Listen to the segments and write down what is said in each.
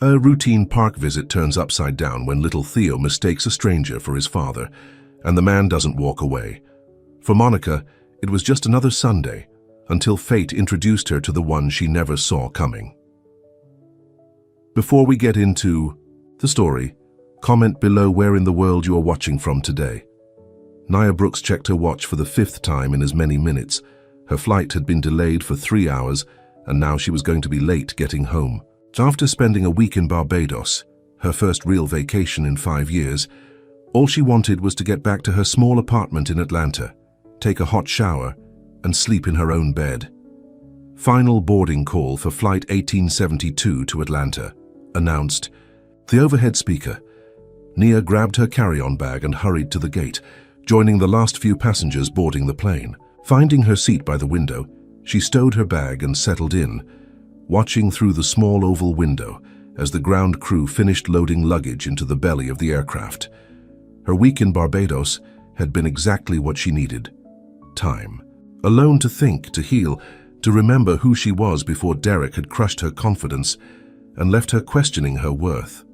A routine park visit turns upside down when little Theo mistakes a stranger for his father, and the man doesn't walk away. For Monica, it was just another Sunday, until fate introduced her to the one she never saw coming. Before we get into the story, comment below where in the world you are watching from today. Nia Brooks checked her watch for the 5th time in as many minutes. Her flight had been delayed for 3 hours, and now she was going to be late getting home. After spending a week in Barbados, her first real vacation in 5 years, all she wanted was to get back to her small apartment in Atlanta, take a hot shower, and sleep in her own bed. Final boarding call for Flight 1872 to Atlanta, announced. The overhead speaker. Nia grabbed her carry-on bag and hurried to the gate, joining the last few passengers boarding the plane. Finding her seat by the window, she stowed her bag and settled in, watching through the small oval window as the ground crew finished loading luggage into the belly of the aircraft. Her week in Barbados had been exactly what she needed. Time. Alone to think, to heal, to remember who she was before Derek had crushed her confidence and left her questioning her worth.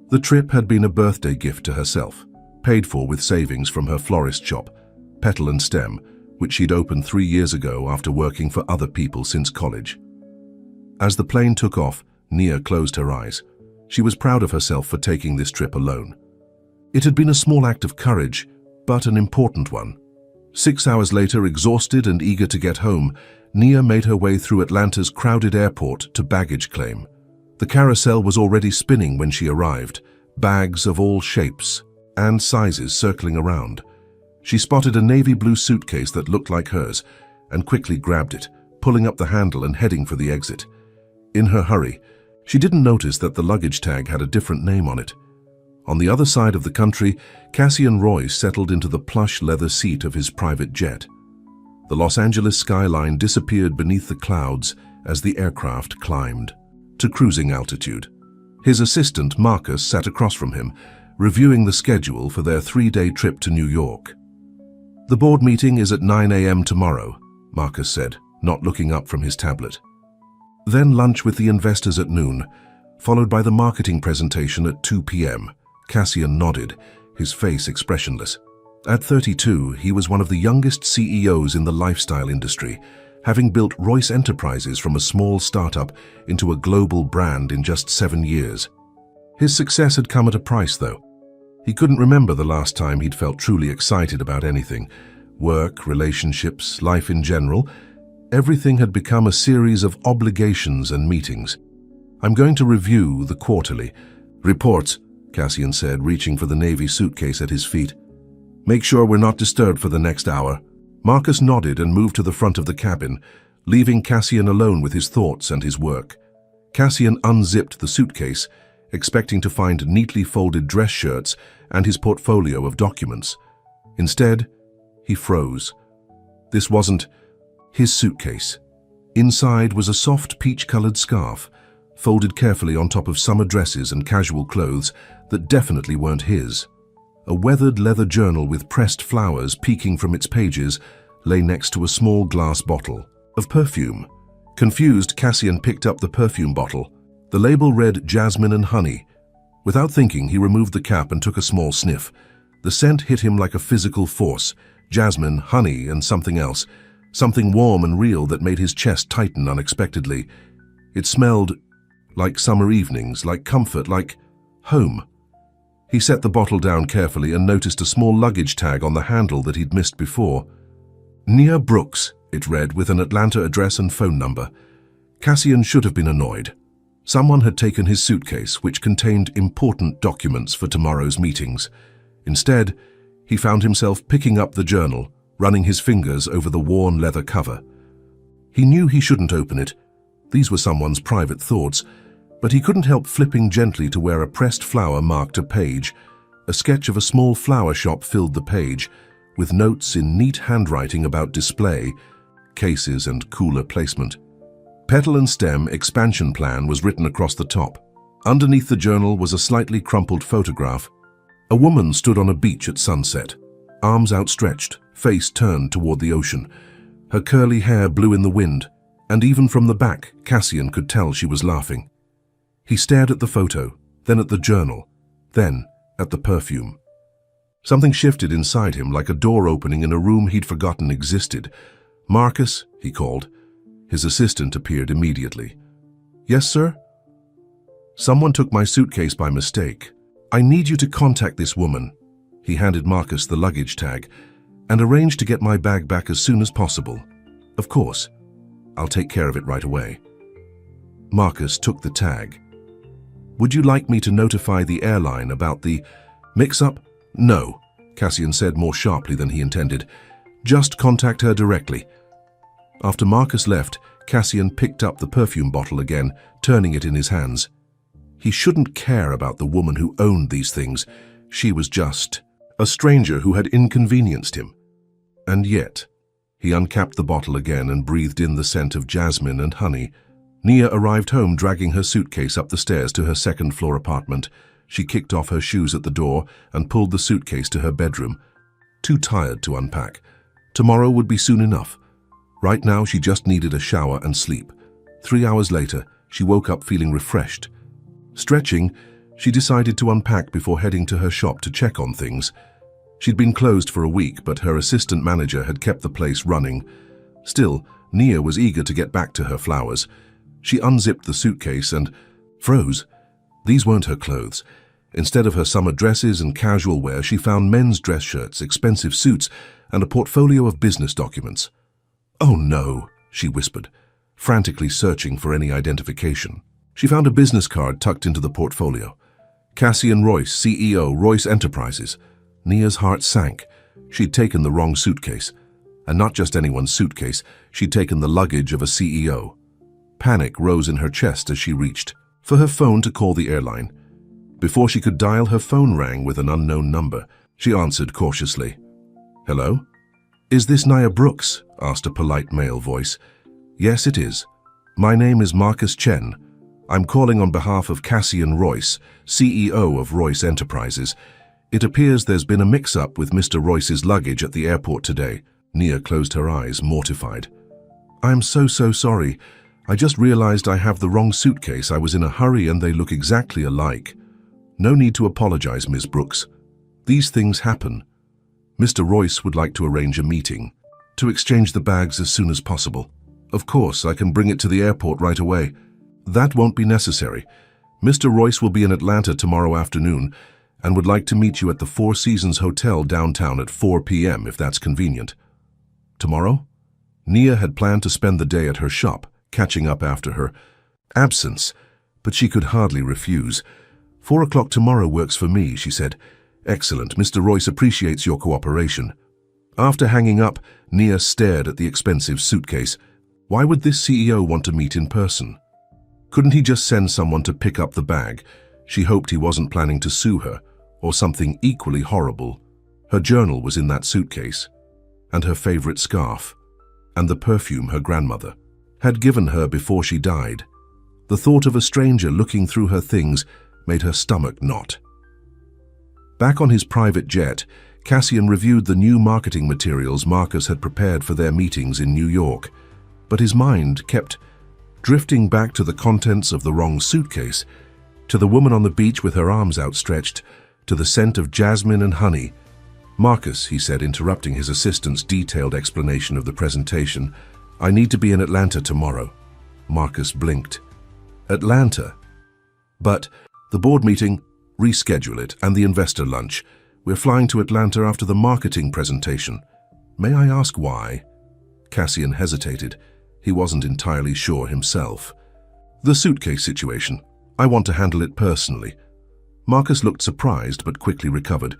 The trip had been a birthday gift to herself, paid for with savings from her florist shop, Petal and Stem, which she'd opened 3 years ago after working for other people since college. As the plane took off, Nia closed her eyes. She was proud of herself for taking this trip alone. It had been a small act of courage, but an important one. 6 hours later, exhausted and eager to get home, Nia made her way through Atlanta's crowded airport to baggage claim. The carousel was already spinning when she arrived, bags of all shapes and sizes circling around. She spotted a navy blue suitcase that looked like hers and quickly grabbed it, pulling up the handle and heading for the exit. In her hurry, she didn't notice that the luggage tag had a different name on it. On the other side of the country, Cassian Royce settled into the plush leather seat of his private jet. The Los Angeles skyline disappeared beneath the clouds as the aircraft climbed to cruising altitude. His assistant, Marcus, sat across from him, reviewing the schedule for their 3-day trip to New York. The board meeting is at 9 a.m. tomorrow, Marcus said, not looking up from his tablet. Then lunch with the investors at noon, followed by the marketing presentation at 2 p.m. Cassian nodded, his face expressionless. At 32, he was one of the youngest CEOs in the lifestyle industry, having built Royce Enterprises from a small startup into a global brand in just 7 years. His success had come at a price, though. He couldn't remember the last time he'd felt truly excited about anything. Work, relationships, life in general. Everything had become a series of obligations and meetings. I'm going to review the quarterly reports, Cassian said, reaching for the navy suitcase at his feet. Make sure we're not disturbed for the next hour. Marcus nodded and moved to the front of the cabin, leaving Cassian alone with his thoughts and his work. Cassian unzipped the suitcase, expecting to find neatly folded dress shirts and his portfolio of documents. Instead, he froze. This wasn't his suitcase. Inside was a soft peach-colored scarf, folded carefully on top of summer dresses and casual clothes that definitely weren't his. A weathered leather journal with pressed flowers peeking from its pages lay next to a small glass bottle of perfume. Confused, Cassian picked up the perfume bottle. The label read Jasmine and Honey. Without thinking, he removed the cap and took a small sniff. The scent hit him like a physical force. Jasmine, honey, and something else. Something warm and real that made his chest tighten unexpectedly. It smelled like summer evenings, like comfort, like home. He set the bottle down carefully and noticed a small luggage tag on the handle that he'd missed before. Nia Brooks, it read, with an Atlanta address and phone number. Cassian should have been annoyed. Someone had taken his suitcase, which contained important documents for tomorrow's meetings. Instead, he found himself picking up the journal, running his fingers over the worn leather cover. He knew he shouldn't open it. These were someone's private thoughts, but he couldn't help flipping gently to where a pressed flower marked a page. A sketch of a small flower shop filled the page, with notes in neat handwriting about display, cases, and cooler placement. Petal and Stem expansion plan was written across the top. Underneath the journal was a slightly crumpled photograph. A woman stood on a beach at sunset, arms outstretched, face turned toward the ocean. Her curly hair blew in the wind, and even from the back, Cassian could tell she was laughing. He stared at the photo, then at the journal, then at the perfume. Something shifted inside him like a door opening in a room he'd forgotten existed. "Marcus," he called. His assistant appeared immediately. "Yes, sir?" "Someone took my suitcase by mistake. I need you to contact this woman." He handed Marcus the luggage tag, "and arrange to get my bag back as soon as possible. Of course, I'll take care of it right away." Marcus took the tag. "Would you like me to notify the airline about the mix-up?" "No," Cassian said more sharply than he intended. "Just contact her directly." After Marcus left, Cassian picked up the perfume bottle again, turning it in his hands. He shouldn't care about the woman who owned these things. She was just a stranger who had inconvenienced him. And yet, he uncapped the bottle again and breathed in the scent of jasmine and honey. Nia arrived home dragging her suitcase up the stairs to her second-floor apartment. She kicked off her shoes at the door and pulled the suitcase to her bedroom. Too tired to unpack. Tomorrow would be soon enough. Right now, she just needed a shower and sleep. 3 hours later, she woke up feeling refreshed. Stretching, she decided to unpack before heading to her shop to check on things. She'd been closed for a week, but her assistant manager had kept the place running. Still, Nia was eager to get back to her flowers. She unzipped the suitcase and froze. These weren't her clothes. Instead of her summer dresses and casual wear, she found men's dress shirts, expensive suits, and a portfolio of business documents. "Oh no," she whispered, frantically searching for any identification. She found a business card tucked into the portfolio. Cassian Royce, CEO, Royce Enterprises. Nia's heart sank. She'd taken the wrong suitcase. And not just anyone's suitcase, she'd taken the luggage of a CEO. Panic rose in her chest as she reached for her phone to call the airline. Before she could dial, her phone rang with an unknown number. She answered cautiously. "Hello? Is this Nia Brooks?" asked a polite male voice. "Yes, it is. My name is Marcus Chen. I'm calling on behalf of Cassian Royce, CEO of Royce Enterprises. It appears there's been a mix-up with Mr. Royce's luggage at the airport today." Nia closed her eyes, mortified. "I'm so sorry. I just realized I have the wrong suitcase. I was in a hurry and they look exactly alike." "No need to apologize, Ms. Brooks. These things happen. Mr. Royce would like to arrange a meeting to exchange the bags as soon as possible." "Of course, I can bring it to the airport right away." "That won't be necessary. Mr. Royce will be in Atlanta tomorrow afternoon and would like to meet you at the Four Seasons Hotel downtown at 4 p.m. if that's convenient." Tomorrow? Nia had planned to spend the day at her shop, catching up after her absence, but she could hardly refuse. 4 o'clock tomorrow works for me, she said. "Excellent. Mr. Royce appreciates your cooperation." After hanging up, Nia stared at the expensive suitcase. Why would this CEO want to meet in person? Couldn't he just send someone to pick up the bag? She hoped he wasn't planning to sue her, or something equally horrible. Her journal was in that suitcase, and her favorite scarf, and the perfume her grandmother had given her before she died. The thought of a stranger looking through her things made her stomach knot. Back on his private jet, Cassian reviewed the new marketing materials Marcus had prepared for their meetings in New York, but his mind kept drifting back to the contents of the wrong suitcase, to the woman on the beach with her arms outstretched, to the scent of jasmine and honey. "Marcus," he said, interrupting his assistant's detailed explanation of the presentation, "I need to be in Atlanta tomorrow." Marcus blinked. "Atlanta? But the board meeting, reschedule it, and the investor lunch. We're flying to Atlanta after the marketing presentation." "May I ask why?" Cassian hesitated. He wasn't entirely sure himself. "The suitcase situation. I want to handle it personally." Marcus looked surprised but quickly recovered.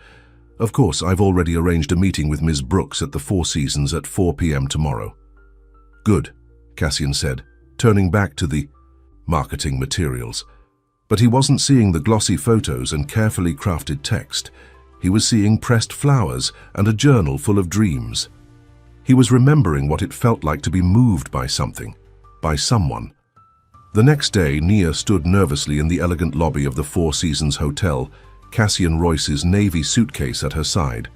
"Of course, I've already arranged a meeting with Ms. Brooks at the Four Seasons at 4 p.m. tomorrow." "Good," Cassian said, turning back to the marketing materials. But he wasn't seeing the glossy photos and carefully crafted text. He was seeing pressed flowers and a journal full of dreams. He was remembering what it felt like to be moved by something, by someone. The next day, Nia stood nervously in the elegant lobby of the Four Seasons Hotel, Cassian Royce's navy suitcase at her side.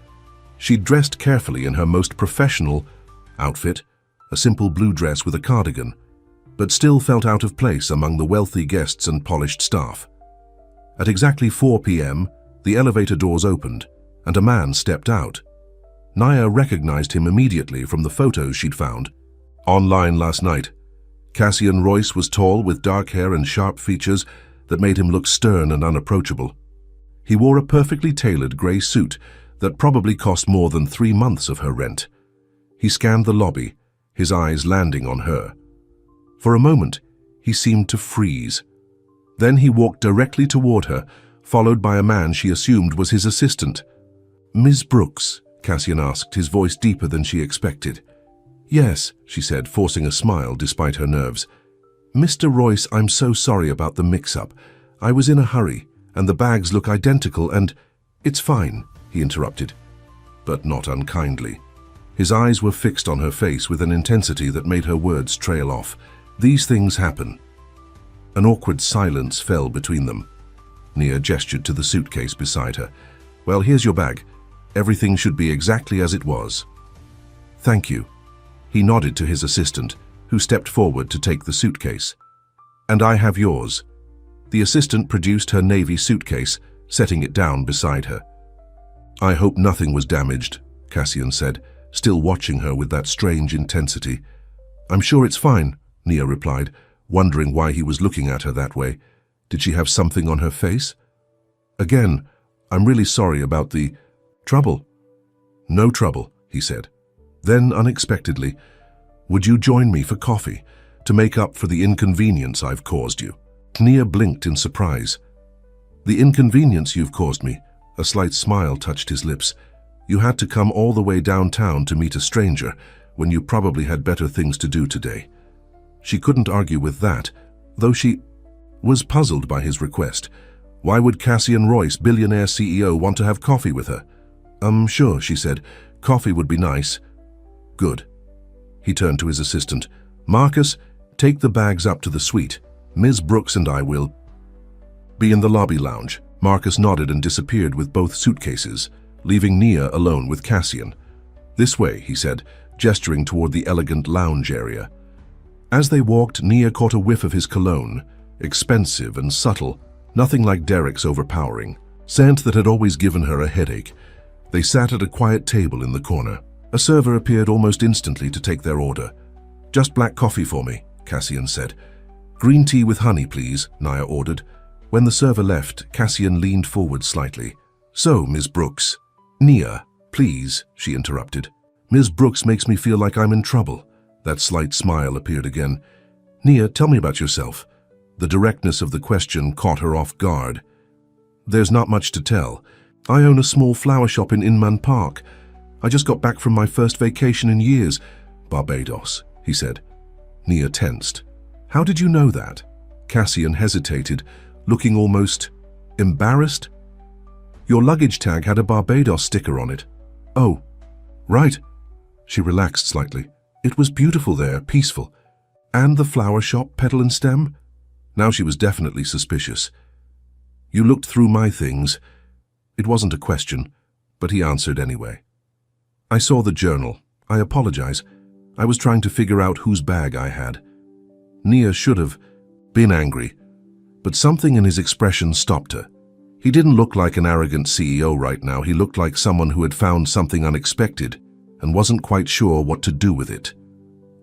She'd dressed carefully in her most professional outfit, a simple blue dress with a cardigan. but still felt out of place among the wealthy guests and polished staff. At exactly 4 p.m., the elevator doors opened, and a man stepped out. Naya recognized him immediately from the photos she'd found online last night. Cassian Royce was tall with dark hair and sharp features that made him look stern and unapproachable. He wore a perfectly tailored grey suit that probably cost more than 3 months of her rent. He scanned the lobby, his eyes landing on her. For a moment, he seemed to freeze. Then he walked directly toward her, followed by a man she assumed was his assistant. "Ms. Brooks?" Cassian asked, his voice deeper than she expected. "Yes," she said, forcing a smile despite her nerves. "Mr. Royce, I'm so sorry about the mix-up. I was in a hurry, and the bags look identical and—" "It's fine," he interrupted, but not unkindly. His eyes were fixed on her face with an intensity that made her words trail off. "These things happen." An awkward silence fell between them. Nia gestured to the suitcase beside her. "Well, here's your bag. Everything should be exactly as it was." "Thank you." He nodded to his assistant, who stepped forward to take the suitcase. "And I have yours." The assistant produced her navy suitcase, setting it down beside her. "I hope nothing was damaged," Cassian said, still watching her with that strange intensity. "I'm sure it's fine," Nia replied, wondering why he was looking at her that way. Did she have something on her face? "Again, I'm really sorry about the trouble." "No trouble," he said. Then, unexpectedly, "Would you join me for coffee, to make up for the inconvenience I've caused you?" Nia blinked in surprise. "The inconvenience you've caused me?" A slight smile touched his lips. "You had to come all the way downtown to meet a stranger, when you probably had better things to do today." She couldn't argue with that, though she was puzzled by his request. Why would Cassian Royce, Billionaire CEO, want to have coffee with her? Sure," she said. "Coffee would be nice." "Good." He turned to his assistant. "Marcus, take the bags up to the suite. Ms. Brooks and I will be in the lobby lounge." Marcus nodded and disappeared with both suitcases, leaving Nia alone with Cassian. "This way," he said, gesturing toward the elegant lounge area. As they walked, Nia caught a whiff of his cologne, expensive and subtle, nothing like Derek's overpowering, scent that had always given her a headache. They sat at a quiet table in the corner. A server appeared almost instantly to take their order. "Just black coffee for me," Cassian said. "Green tea with honey, please," Nia ordered. When the server left, Cassian leaned forward slightly. "So, Ms. Brooks—" "Nia, please," she interrupted. "Ms. Brooks makes me feel like I'm in trouble." That slight smile appeared again. "Nia, tell me about yourself." The directness of the question caught her off guard. "There's not much to tell. I own a small flower shop in Inman Park. I just got back from my first vacation in years." "Barbados," he said. Nia tensed. "How did you know that?" Cassian hesitated, looking almost embarrassed. "Your luggage tag had a Barbados sticker on it." "Oh, right." She relaxed slightly. "It was beautiful there, peaceful. And the flower shop, petal and stem?" Now she was definitely suspicious. "You looked through my things." It wasn't a question, but he answered anyway. "I saw the journal. I apologize. I was trying to figure out whose bag I had." Nia should have been angry, but something in his expression stopped her. He didn't look like an arrogant CEO right now. He looked like someone who had found something unexpected and wasn't quite sure what to do with it.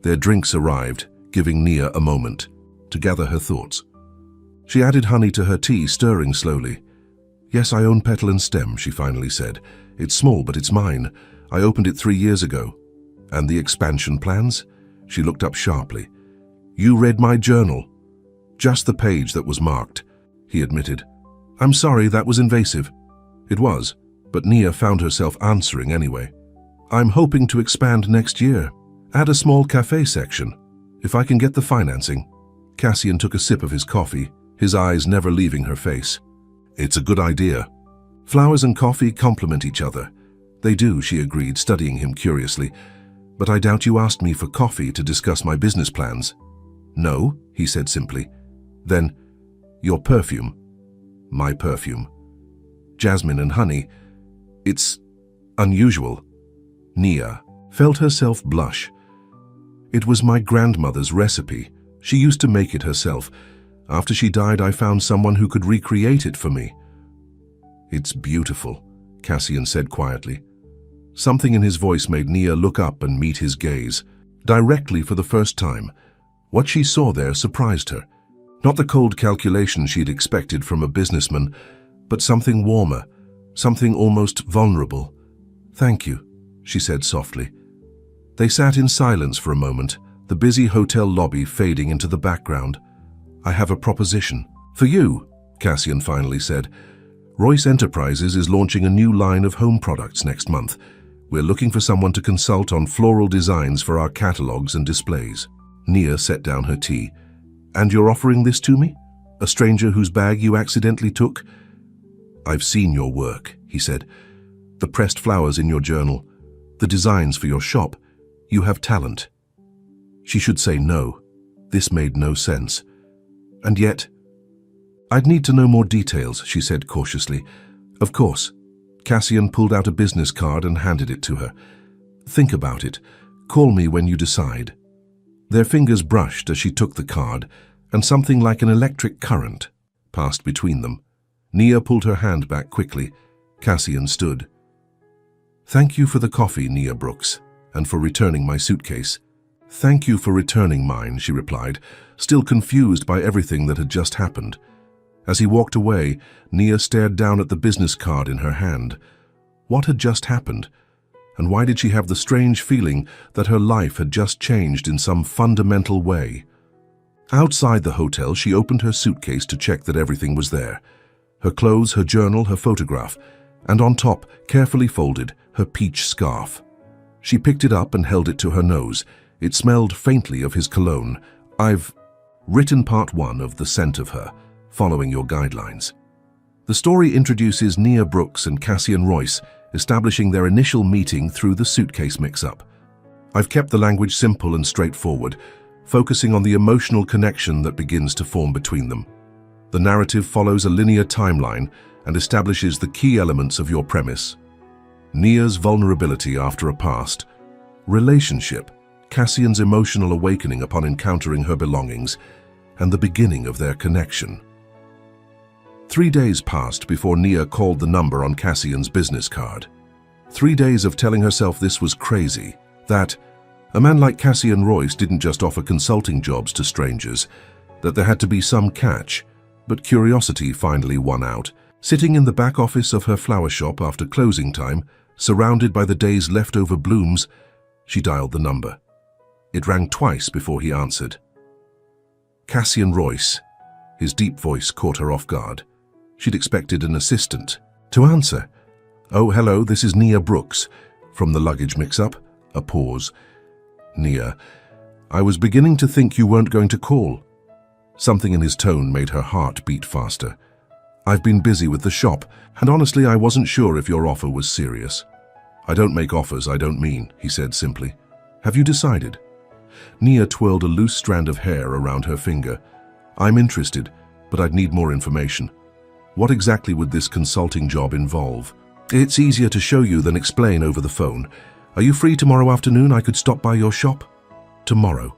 Their drinks arrived, giving Nia a moment to gather her thoughts. She added honey to her tea, stirring slowly. "Yes, I own Petal and Stem," she finally said. "It's small, but it's mine. I opened it 3 years ago." "And the expansion plans?" She looked up sharply. "You read my journal." "Just the page that was marked," he admitted. "I'm sorry, that was invasive." It was, but Nia found herself answering anyway. "I'm hoping to expand next year. Add a small cafe section, if I can get the financing." Cassian took a sip of his coffee, his eyes never leaving her face. "It's a good idea." "Flowers and coffee complement each other." "They do," she agreed, studying him curiously. "But I doubt you asked me for coffee to discuss my business plans." "No," he said simply. "Then, your perfume." "My perfume." "Jasmine and honey. It's unusual." Nia felt herself blush. "It was my grandmother's recipe," She used to make it herself. After she died, I found someone who could recreate it for me." "It's beautiful," Cassian said quietly. Something in his voice made Nia look up and meet his gaze. Directly for the first time, what she saw there surprised her. Not the cold calculation she'd expected from a businessman, but something warmer, something almost vulnerable. "Thank you," she said softly. They sat in silence for a moment, the busy hotel lobby fading into the background. "I have a proposition." "For you," Cassian finally said. "Royce Enterprises is launching a new line of home products next month. We're looking for someone to consult on floral designs for our catalogs and displays." Nia set down her tea. "And you're offering this to me? A stranger whose bag you accidentally took?" "I've seen your work," he said. "The pressed flowers in your journal, the designs for your shop. You have talent." She should say no. This made no sense. And yet, "I'd need to know more details," she said cautiously. "Of course." Cassian pulled out a business card and handed it to her. "Think about it. Call me when you decide." Their fingers brushed as she took the card, and something like an electric current passed between them. Nia pulled her hand back quickly. Cassian stood. "Thank you for the coffee, Nia Brooks, and for returning my suitcase." "Thank you for returning mine," she replied, still confused by everything that had just happened. As he walked away, Nia stared down at the business card in her hand. What had just happened? And why did she have the strange feeling that her life had just changed in some fundamental way? Outside the hotel, she opened her suitcase to check that everything was there. Her clothes, her journal, her photograph, and on top, carefully folded, her peach scarf. She picked it up and held it to her nose. It smelled faintly of his cologne. "I've written part 1 of The Scent of Her, following your guidelines." The story introduces Nia Brooks and Cassian Royce, establishing their initial meeting through the suitcase mix-up. I've kept the language simple and straightforward, focusing on the emotional connection that begins to form between them. The narrative follows a linear timeline and establishes the key elements of your premise. Nia's vulnerability after a past, relationship, Cassian's emotional awakening upon encountering her belongings, and the beginning of their connection. 3 days passed before Nia called the number on Cassian's business card. 3 days of telling herself this was crazy, that a man like Cassian Royce didn't just offer consulting jobs to strangers, that there had to be some catch, but curiosity finally won out. Sitting in the back office of her flower shop after closing time, surrounded by the day's leftover blooms, she dialed the number. It rang twice before he answered. Cassian Royce. His deep voice caught her off guard. She'd expected an assistant to answer. "Oh, hello, this is Nia Brooks." From the luggage mix-up, a pause. "Nia, I was beginning to think you weren't going to call." Something in his tone made her heart beat faster. "I've been busy with the shop, and honestly I wasn't sure if your offer was serious." "I don't make offers I don't mean," he said simply. "Have you decided?" Nia twirled a loose strand of hair around her finger. "I'm interested, but I'd need more information. What exactly would this consulting job involve?" "It's easier to show you than explain over the phone. Are you free tomorrow afternoon? I could stop by your shop." "Tomorrow."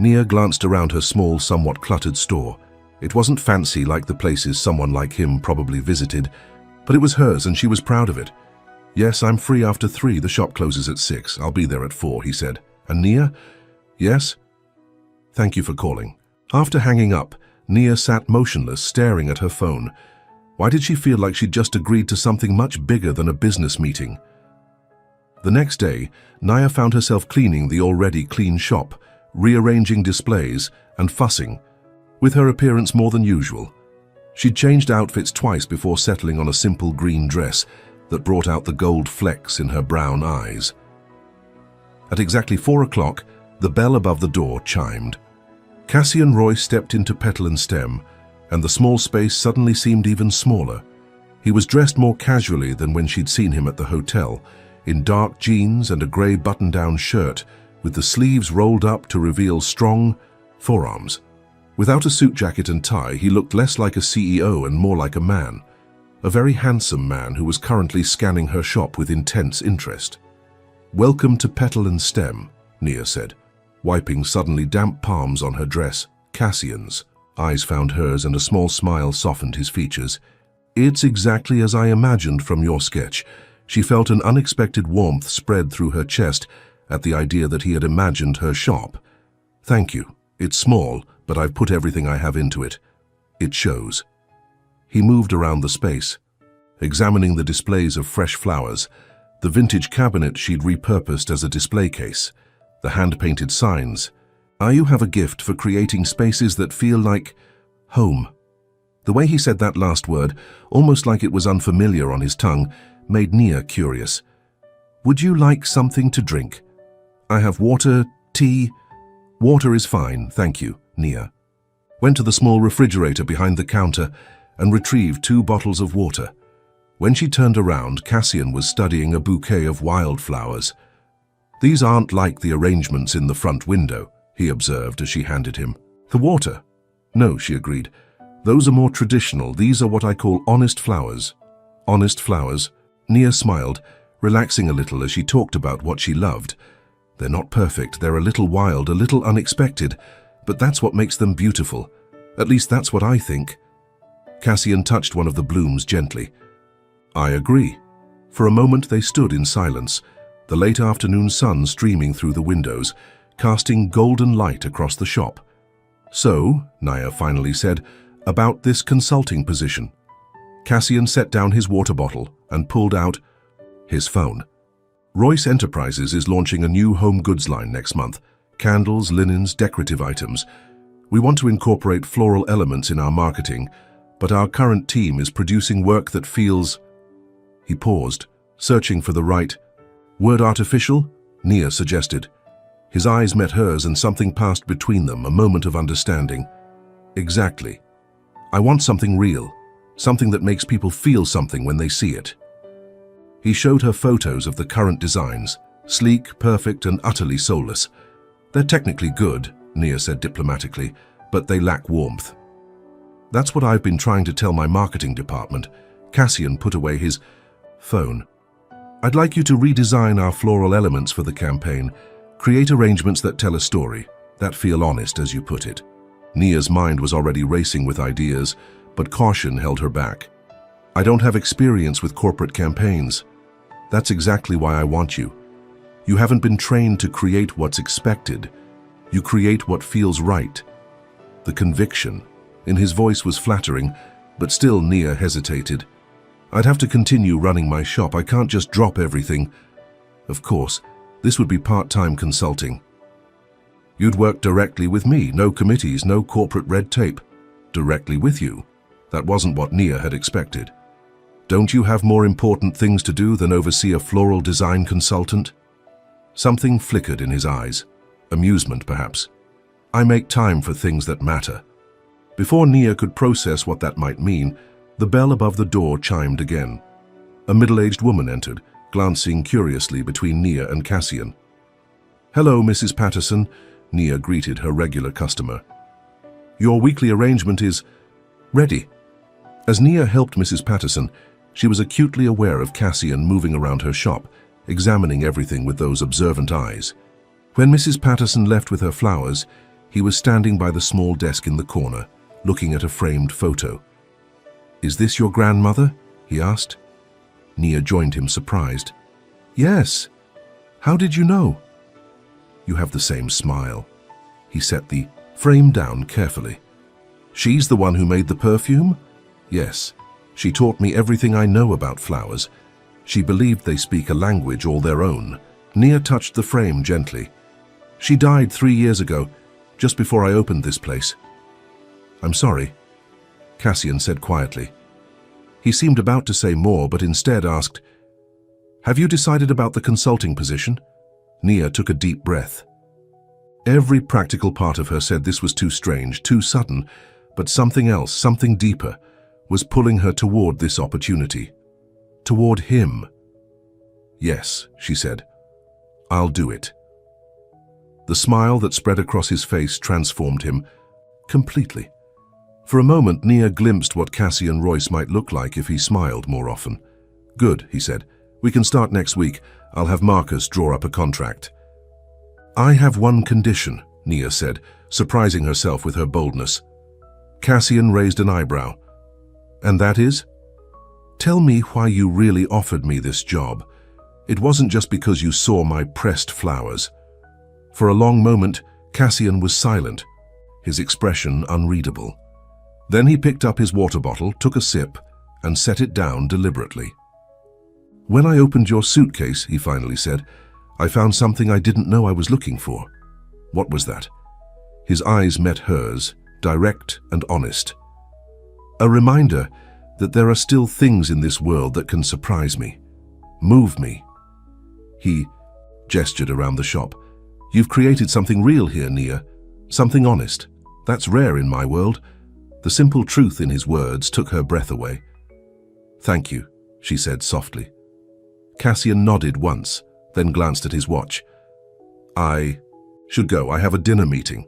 Nia glanced around her small, somewhat cluttered store. It wasn't fancy like the places someone like him probably visited, but it was hers and she was proud of it. "Yes, I'm free after 3. The shop closes at 6. I'll be there at 4, he said. "And Nia?" "Yes?" "Thank you for calling." After hanging up, Nia sat motionless, staring at her phone. Why did she feel like she'd just agreed to something much bigger than a business meeting? The next day, Nia found herself cleaning the already clean shop, rearranging displays, and fussing, with her appearance more than usual. She'd changed outfits twice before settling on a simple green dress that brought out the gold flecks in her brown eyes. At exactly 4 o'clock, the bell above the door chimed. Cassian Royce stepped into Petal and Stem, and the small space suddenly seemed even smaller. He was dressed more casually than when she'd seen him at the hotel, in dark jeans and a grey button-down shirt, with the sleeves rolled up to reveal strong forearms. Without a suit jacket and tie, he looked less like a CEO and more like a man. A very handsome man who was currently scanning her shop with intense interest. "Welcome to Petal and Stem," Nia said. wiping suddenly damp palms on her dress. Cassian's eyes found hers and a small smile softened his features. It's exactly as I imagined from your sketch. She felt an unexpected warmth spread through her chest at the idea that he had imagined her shop. Thank you. It's small, but I've put everything I have into it. It shows. He moved around the space, examining the displays of fresh flowers, the vintage cabinet she'd repurposed as a display case, the hand-painted signs. You have a gift for creating spaces that feel like home. The way he said that last word, almost like it was unfamiliar on his tongue, made Nia curious. Would you like something to drink? I have water, tea. Water is fine, thank you, Nia went to the small refrigerator behind the counter and retrieved 2 bottles of water. When she turned around, Cassian was studying a bouquet of wildflowers. These aren't like the arrangements in the front window, he observed as she handed him the water. No, she agreed. Those are more traditional. These are what I call honest flowers. Honest flowers? Nia smiled, relaxing a little as she talked about what she loved. They're not perfect, they're a little wild, a little unexpected, but that's what makes them beautiful. At least that's what I think. Cassian touched one of the blooms gently. I agree. For a moment they stood in silence, the late afternoon sun streaming through the windows, casting golden light across the shop. So, Nia finally said, about this consulting position. Cassian set down his water bottle and pulled out his phone. Royce Enterprises is launching a new home goods line next month. Candles, linens, decorative items. We want to incorporate floral elements in our marketing, but our current team is producing work that feels... He paused, searching for the right word. Artificial? Nia suggested. His eyes met hers and something passed between them, a moment of understanding. Exactly. I want something real, something that makes people feel something when they see it. He showed her photos of the current designs, sleek, perfect, and utterly soulless. They're technically good, Nia said diplomatically, but they lack warmth. That's what I've been trying to tell my marketing department. Cassian put away his phone. I'd like you to redesign our floral elements for the campaign, create arrangements that tell a story, that feel honest, as you put it. Nia's mind was already racing with ideas, but caution held her back. I don't have experience with corporate campaigns. That's exactly why I want you. You haven't been trained to create what's expected. You create what feels right. The conviction in his voice was flattering, but still Nia hesitated. I'd have to continue running my shop. I can't just drop everything. Of course, this would be part-time consulting. You'd work directly with me, no committees, no corporate red tape. Directly with you. That wasn't what Nia had expected. Don't you have more important things to do than oversee a floral design consultant? Something flickered in his eyes. Amusement, perhaps. I make time for things that matter. Before Nia could process what that might mean, the bell above the door chimed again. A middle-aged woman entered, glancing curiously between Nia and Cassian. Hello, Mrs. Patterson, Nia greeted her regular customer. Your weekly arrangement is ready. As Nia helped Mrs. Patterson, she was acutely aware of Cassian moving around her shop, examining everything with those observant eyes. When Mrs. Patterson left with her flowers, he was standing by the small desk in the corner, looking at a framed photo. Is this your grandmother? He asked. Nia joined him, surprised. Yes. How did you know? You have the same smile. He set the frame down carefully. She's the one who made the perfume? Yes. She taught me everything I know about flowers. She believed they speak a language all their own. Nia touched the frame gently. She died 3 years ago, just before I opened this place. I'm sorry, Cassian said quietly. He seemed about to say more, but instead asked, Have you decided about the consulting position? Nia took a deep breath. Every practical part of her said this was too strange, too sudden, but something else, something deeper, was pulling her toward this opportunity. Toward him. Yes, she said. I'll do it. The smile that spread across his face transformed him completely. For a moment, Nia glimpsed what Cassian Royce might look like if he smiled more often. Good, he said. We can start next week. I'll have Marcus draw up a contract. "I have one condition," Nia said, surprising herself with her boldness. Cassian raised an eyebrow. "And that is?" "Tell me why you really offered me this job. It wasn't just because you saw my pressed flowers." For a long moment, Cassian was silent, his expression unreadable. Then he picked up his water bottle, took a sip, and set it down deliberately. "When I opened your suitcase," he finally said, "I found something I didn't know I was looking for." "What was that?" His eyes met hers, direct and honest. "A reminder that there are still things in this world that can surprise me, move me." He gestured around the shop. "You've created something real here, Nia, something honest. That's rare in my world." The simple truth in his words took her breath away. "Thank you," she said softly. Cassian nodded once, then glanced at his watch. "I should go. I have a dinner meeting."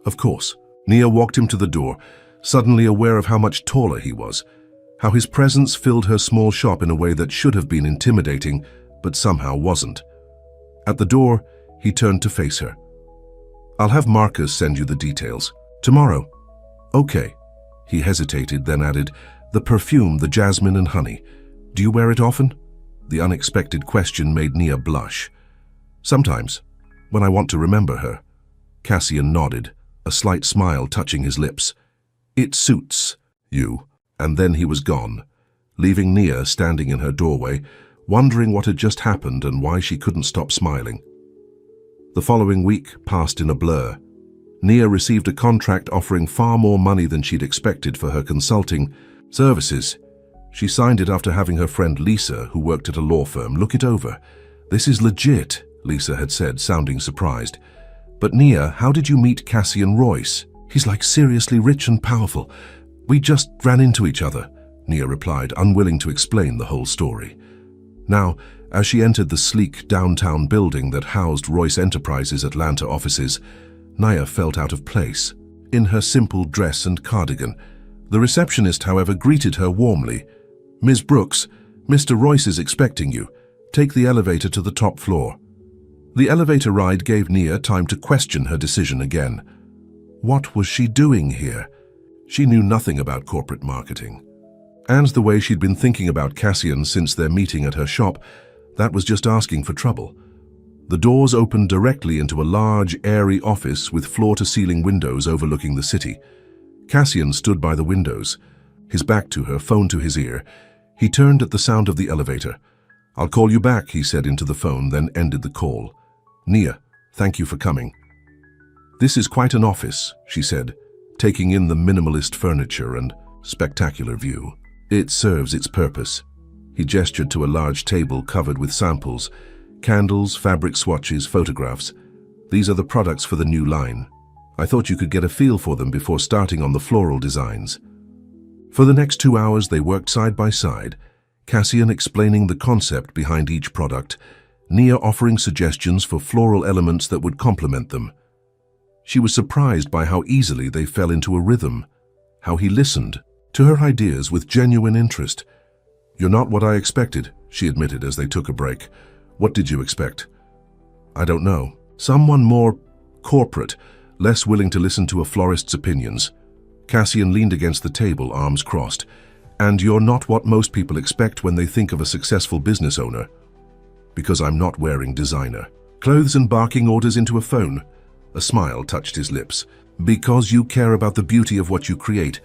"Of course." Nia walked him to the door, suddenly aware of how much taller he was, how his presence filled her small shop in a way that should have been intimidating, but somehow wasn't. At the door, he turned to face her. "I'll have Marcus send you the details. Tomorrow." "Okay." He hesitated, then added, "The perfume, the jasmine and honey. Do you wear it often?" The unexpected question made Nia blush. "Sometimes, when I want to remember her." Cassian nodded, a slight smile touching his lips. "It suits you." And then he was gone, leaving Nia standing in her doorway, wondering what had just happened and why she couldn't stop smiling. The following week passed in a blur. Nia received a contract offering far more money than she'd expected for her consulting services. She signed it after having her friend Lisa, who worked at a law firm, look it over. "This is legit," Lisa had said, sounding surprised. "But Nia, how did you meet Cassian Royce? He's like seriously rich and powerful. We just ran into each other," Nia replied, unwilling to explain the whole story. Now, as she entered the sleek downtown building that housed Royce Enterprises' Atlanta offices, Nia felt out of place, in her simple dress and cardigan. The receptionist, however, greeted her warmly. "Ms. Brooks, Mr. Royce is expecting you. Take the elevator to the top floor." The elevator ride gave Nia time to question her decision again. What was she doing here? She knew nothing about corporate marketing. And the way she'd been thinking about Cassian since their meeting at her shop, that was just asking for trouble. The doors opened directly into a large, airy office with floor-to-ceiling windows overlooking the city. Cassian stood by the windows, his back to her, phone to his ear. He turned at the sound of the elevator. "I'll call you back," he said into the phone, then ended the call. "Nia, thank you for coming." "This is quite an office," she said, taking in the minimalist furniture and spectacular view. "It serves its purpose." He gestured to a large table covered with samples, candles, fabric swatches, photographs. "These are the products for the new line. I thought you could get a feel for them before starting on the floral designs." For the next 2 hours, they worked side by side, Cassian explaining the concept behind each product, Nia offering suggestions for floral elements that would complement them. She was surprised by how easily they fell into a rhythm, how he listened to her ideas with genuine interest. "You're not what I expected," she admitted as they took a break. "What did you expect?" "I don't know. Someone more corporate, less willing to listen to a florist's opinions." Cassian leaned against the table, arms crossed. "And you're not what most people expect when they think of a successful business owner." "Because I'm not wearing designer clothes and barking orders into a phone." A smile touched his lips. "Because you care about the beauty of what you create,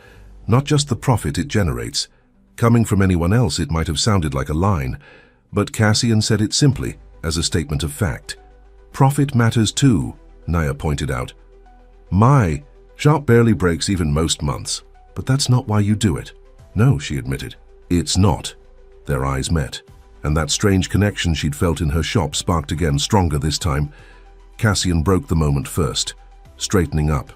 not just the profit it generates." Coming from anyone else, it might have sounded like a line, but Cassian said it simply, as a statement of fact. "Profit matters too," Nia pointed out. "My shop barely breaks even most months, but that's not why you do it." "No," she admitted. "It's not." Their eyes met, and that strange connection she'd felt in her shop sparked again, stronger this time. Cassian broke the moment first, straightening up.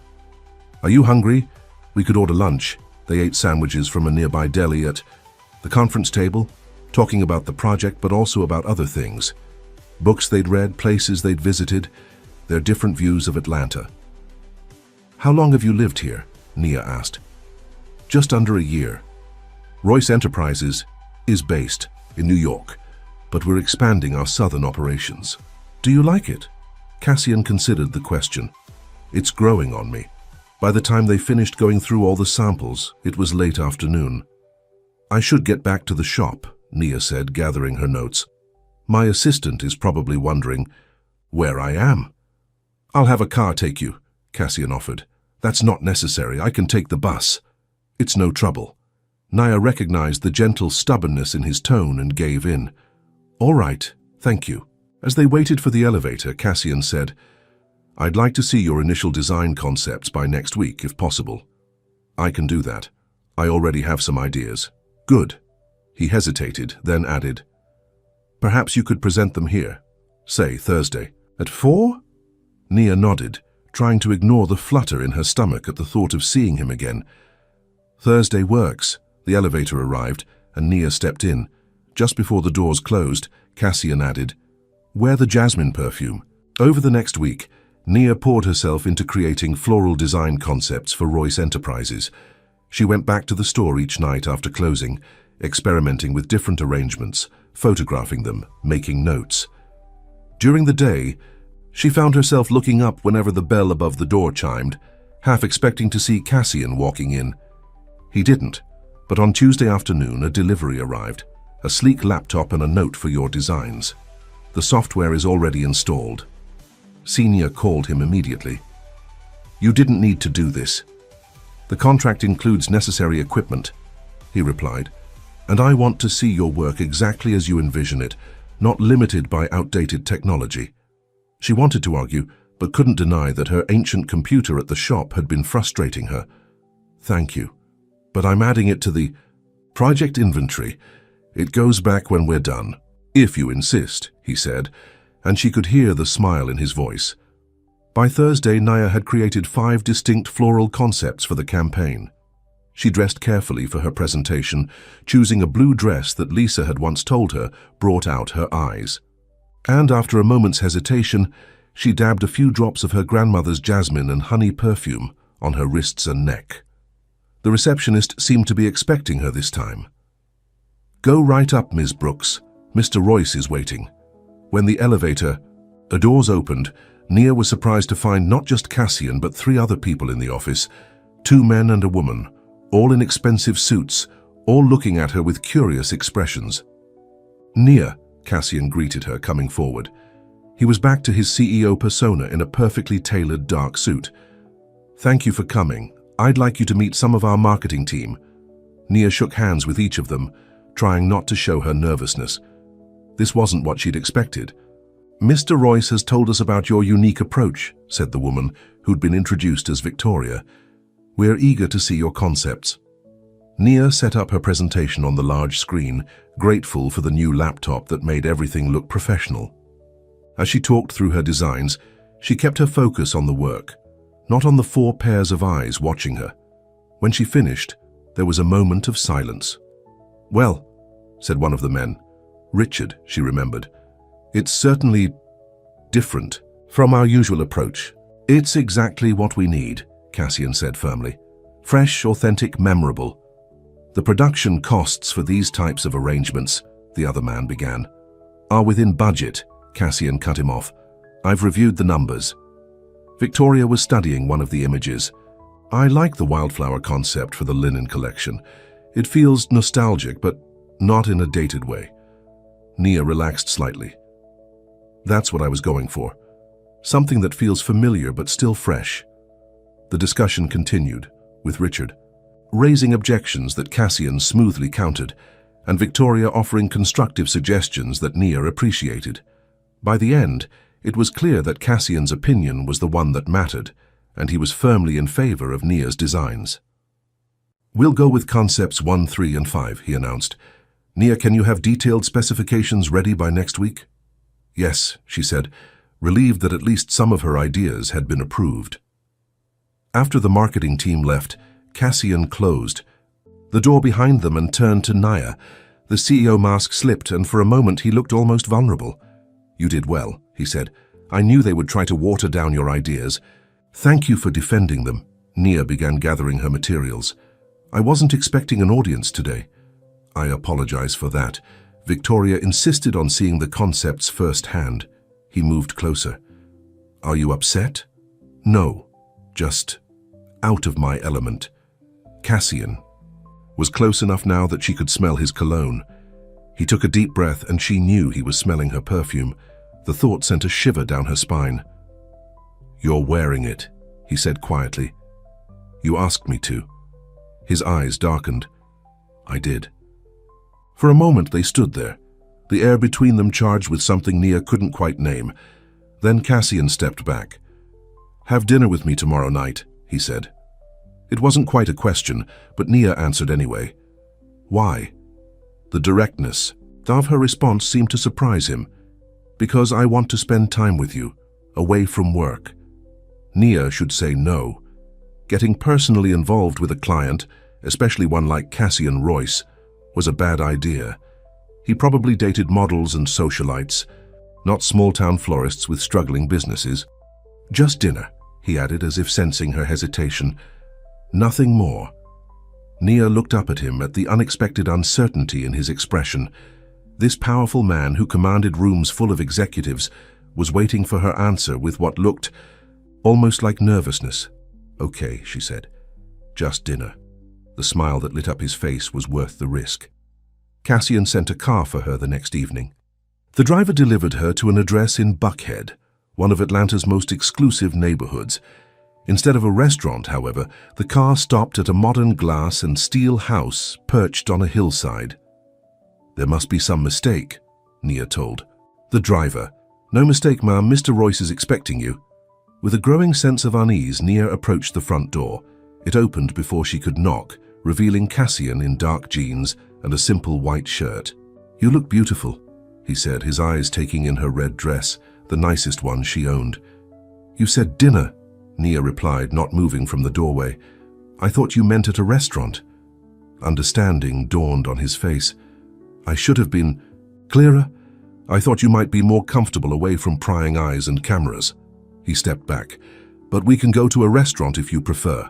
"Are you hungry? We could order lunch." They ate sandwiches from a nearby deli at the conference table, talking about the project but also about other things. Books they'd read, places they'd visited, their different views of Atlanta. "How long have you lived here?" Nia asked. "Just under a year. Royce Enterprises is based in New York, but we're expanding our southern operations." "Do you like it?" Cassian considered the question. It's growing on me. By the time they finished going through all the samples, it was late afternoon. I should get back to the shop, Nia said, gathering her notes. My assistant is probably wondering where I am. I'll have a car take you, Cassian offered. That's not necessary. I can take the bus. It's no trouble. Nia recognized the gentle stubbornness in his tone and gave in. All right, thank you. As they waited for the elevator, Cassian said, I'd like to see your initial design concepts by next week, if possible. I can do that. I already have some ideas. Good. He hesitated, then added, Perhaps you could present them here, say Thursday. At 4? Nia nodded, trying to ignore the flutter in her stomach at the thought of seeing him again. Thursday works. The elevator arrived, and Nia stepped in. Just before the doors closed, Cassian added, Wear the jasmine perfume. Over the next week, Nia poured herself into creating floral design concepts for Royce Enterprises. She went back to the store each night after closing, experimenting with different arrangements, photographing them, making notes. During the day, she found herself looking up whenever the bell above the door chimed, half expecting to see Cassian walking in. He didn't, but on Tuesday afternoon a delivery arrived, a sleek laptop and a note for your designs. The software is already installed. Senior called him immediately. You didn't need to do this. The contract includes necessary equipment, he replied, and I want to see your work exactly as you envision it, not limited by outdated technology. She wanted to argue, but couldn't deny that her ancient computer at the shop had been frustrating her. Thank you, but I'm adding it to the project inventory. It goes back when we're done. If you insist, he said, and she could hear the smile in his voice. By Thursday, Nia had created 5 distinct floral concepts for the campaign. She dressed carefully for her presentation, choosing a blue dress that Lisa had once told her brought out her eyes. And after a moment's hesitation, she dabbed a few drops of her grandmother's jasmine and honey perfume on her wrists and neck. The receptionist seemed to be expecting her this time. Go right up, Ms. Brooks. Mr. Royce is waiting. When the doors opened, Nia was surprised to find not just Cassian but 3 other people in the office, 2 men and a woman, all in expensive suits, all looking at her with curious expressions. Nia, Cassian greeted her, coming forward. He was back to his CEO persona in a perfectly tailored dark suit. Thank you for coming. I'd like you to meet some of our marketing team. Nia shook hands with each of them, trying not to show her nervousness. This wasn't what she'd expected. Mr. Royce has told us about your unique approach, said the woman, who'd been introduced as Victoria. We're eager to see your concepts. Nia set up her presentation on the large screen, grateful for the new laptop that made everything look professional. As she talked through her designs, she kept her focus on the work, not on the 4 pairs of eyes watching her. When she finished, there was a moment of silence. Well, said one of the men. Richard, she remembered. It's certainly different from our usual approach. It's exactly what we need, Cassian said firmly. Fresh, authentic, memorable. The production costs for these types of arrangements, the other man began, are within budget, Cassian cut him off. I've reviewed the numbers. Victoria was studying one of the images. I like the wildflower concept for the linen collection. It feels nostalgic, but not in a dated way. Nia relaxed slightly. That's what I was going for. Something that feels familiar but still fresh. The discussion continued, with Richard raising objections that Cassian smoothly countered, and Victoria offering constructive suggestions that Nia appreciated. By the end, it was clear that Cassian's opinion was the one that mattered, and he was firmly in favor of Nia's designs. We'll go with concepts 1, 3, and 5, he announced. Nia, can you have detailed specifications ready by next week? Yes, she said, relieved that at least some of her ideas had been approved. After the marketing team left, Cassian closed the door behind them and turned to Nia. The CEO mask slipped, and for a moment he looked almost vulnerable. You did well, he said. I knew they would try to water down your ideas. Thank you for defending them. Nia began gathering her materials. I wasn't expecting an audience today. I apologize for that. Victoria insisted on seeing the concepts firsthand. He moved closer. Are you upset? No, just out of my element. Cassian was close enough now that she could smell his cologne. He took a deep breath and she knew he was smelling her perfume. The thought sent a shiver down her spine. You're wearing it, he said quietly. You asked me to. His eyes darkened. I did. For a moment they stood there, the air between them charged with something Nia couldn't quite name. Then Cassian stepped back. Have dinner with me tomorrow night, he said. It wasn't quite a question, but Nia answered anyway. Why? The directness of her response seemed to surprise him. Because I want to spend time with you, away from work. Nia should say no. Getting personally involved with a client, especially one like Cassian Royce, was a bad idea. He probably dated models and socialites, not small-town florists with struggling businesses. Just dinner, he added as if sensing her hesitation. Nothing more. Nia looked up at him at the unexpected uncertainty in his expression. This powerful man who commanded rooms full of executives was waiting for her answer with what looked almost like nervousness. Okay, she said. Just dinner. The smile that lit up his face was worth the risk. Cassian sent a car for her the next evening. The driver delivered her to an address in Buckhead, one of Atlanta's most exclusive neighborhoods. Instead of a restaurant, however, the car stopped at a modern glass and steel house perched on a hillside. There must be some mistake, Nia told. The driver. No mistake, ma'am, Mr. Royce is expecting you. With a growing sense of unease, Nia approached the front door. It opened before she could knock, revealing Cassian in dark jeans and a simple white shirt. You look beautiful, he said, his eyes taking in her red dress, the nicest one she owned. You said dinner, Nia replied, not moving from the doorway. I thought you meant at a restaurant. Understanding dawned on his face. I should have been clearer. I thought you might be more comfortable away from prying eyes and cameras. He stepped back. But we can go to a restaurant if you prefer.